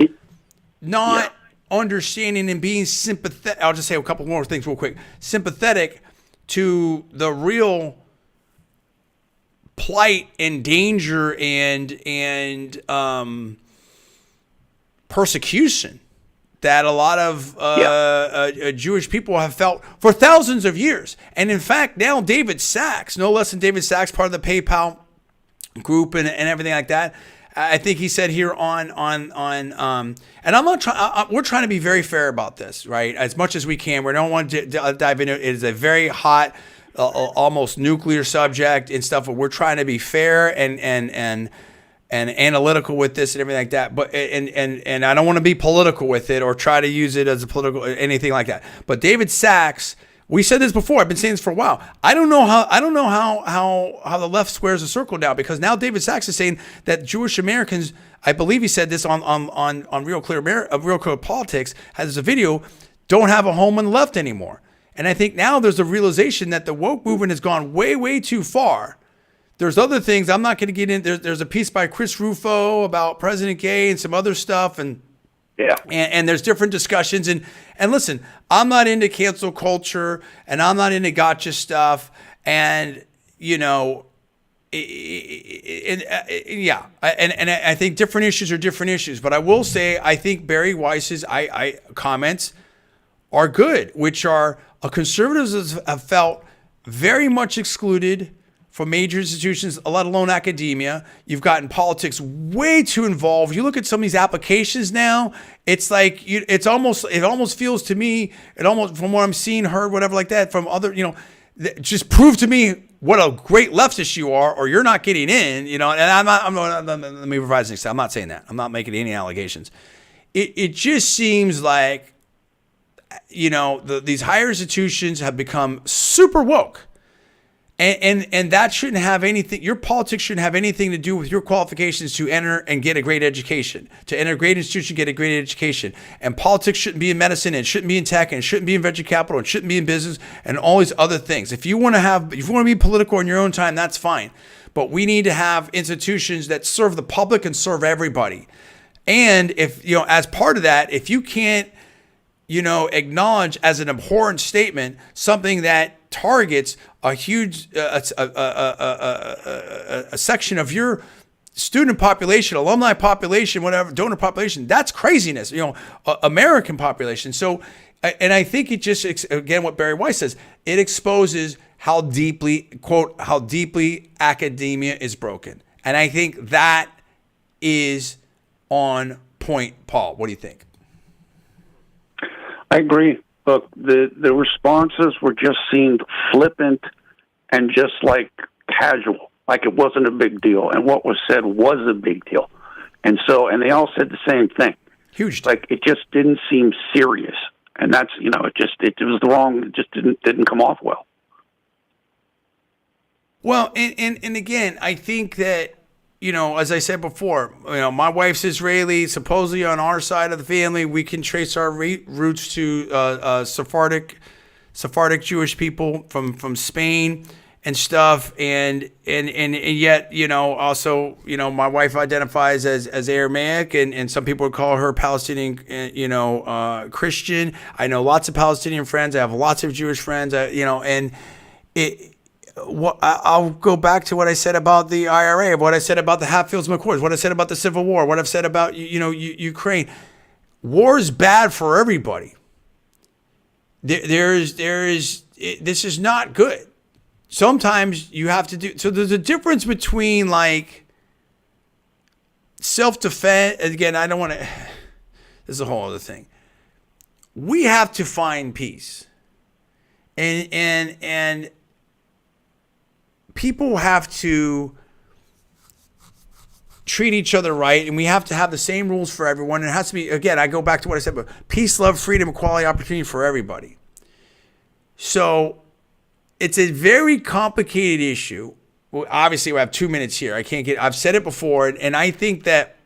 not understanding and being sympathetic. I'll just say a couple more things real quick. Sympathetic to the real plight and danger and persecution that a lot of Jewish people have felt for thousands of years. And in fact, now David Sachs, no less than David Sachs, part of the PayPal group and everything like that, I think he said here and I'm not trying. We're trying to be very fair about this, right? As much as we can. We don't want to dive into it. It is a very hot, almost nuclear subject and stuff. But we're trying to be fair and analytical with this and everything like that. But and I don't want to be political with it or try to use it as a political anything like that. But David Sachs. We said this before. I've been saying this for a while. I don't know how the left squares a circle now, because now David Sachs is saying that Jewish Americans, I believe he said this on Real Clear Politics, has a video, don't have a home on the left anymore. And I think now there's a realization that the woke movement has gone way, way too far. There's other things I'm not going to get in. There's a piece by Chris Rufo about President Gay and some other stuff, and there's different discussions. And listen, I'm not into cancel culture, and I'm not into gotcha stuff. And, I think different issues are different issues. But I will say, I think Barry Weiss's comments are good, which are conservatives have felt very much excluded from major institutions, let alone academia. You've gotten politics way too involved. You look at some of these applications now, it's like it almost feels to me, from what I'm seeing, heard, whatever like that, from other, just prove to me what a great leftist you are, or you're not getting in, and let me revise next time. I'm not saying that. I'm not making any allegations. It just seems like, these higher institutions have become super woke. And that shouldn't have anything, your politics shouldn't have anything to do with your qualifications to enter and get a great education. To enter a great institution, get a great education. And politics shouldn't be in medicine, and it shouldn't be in tech, and it shouldn't be in venture capital, and it shouldn't be in business, and all these other things. If you want to be political in your own time, that's fine. But we need to have institutions that serve the public and serve everybody. And if, as part of that, if you can't, acknowledge as an abhorrent statement something that targets a huge a section of your student population, alumni population, whatever, donor population, that's craziness, American population. So, and I think it just, again, what Barry Weiss says, it exposes how deeply, quote, how deeply academia is broken. And I think that is on point. Paul, what do you think? I agree. Look, the responses just seemed flippant and just like casual, like it wasn't a big deal. And what was said was a big deal. And they all said the same thing. Huge. Like it just didn't seem serious. And that's, it was the wrong, it just didn't come off well. Well, and again, I think that, as I said before, my wife's Israeli, supposedly on our side of the family, we can trace our roots to Sephardic Jewish people from Spain and stuff, and yet, also, my wife identifies as Aramaic, and some people would call her Palestinian, Christian. I know lots of Palestinian friends. I have lots of Jewish friends. And I'll go back to what I said about the IRA, what I said about the Hatfields McCoys, what I said about the Civil War, what I've said about Ukraine. War is bad for everybody. This is not good. Sometimes you have to do so. There's a difference between like self-defense. Again, I don't want to. This is a whole other thing. We have to find peace, and people have to treat each other right, and we have to have the same rules for everyone. And it has to be, again, I go back to what I said, but peace, love, freedom, equality, opportunity for everybody. So it's a very complicated issue. Well, obviously, we have 2 minutes here. I've said it before, and I think that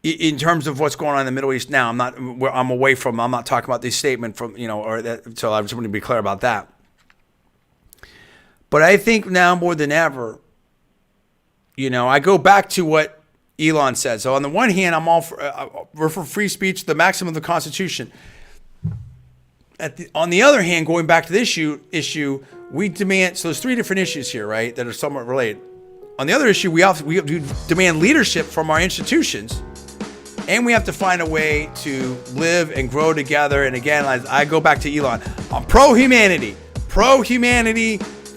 in terms of what's going on in the Middle East now, I'm not talking about this statement from, or that, so I just want to be clear about that. But I think now more than ever, I go back to what Elon said. So on the one hand, we're for free speech, the maximum of the Constitution. On the other hand, going back to this issue, we demand, so there's three different issues here, right, that are somewhat related. On the other issue, we demand leadership from our institutions. And we have to find a way to live and grow together. And again, I go back to Elon. I'm pro-humanity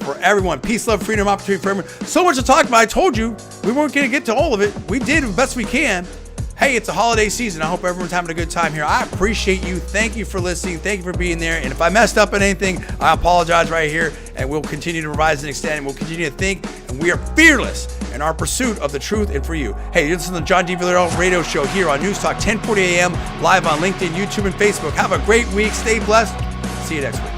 for everyone. Peace, love, freedom, opportunity for everyone. So much to talk about. I told you we weren't going to get to all of it. We did the best we can. Hey, it's a holiday season. I hope everyone's having a good time here. I appreciate you. Thank you for listening. Thank you for being there. And if I messed up on anything, I apologize right here. And we'll continue to revise and extend. And we'll continue to think. And we are fearless in our pursuit of the truth and for you. Hey, you're listening to the John D. Villarreal radio show here on Newstalk 1040am, live on LinkedIn, YouTube, and Facebook. Have a great week. Stay blessed. See you next week.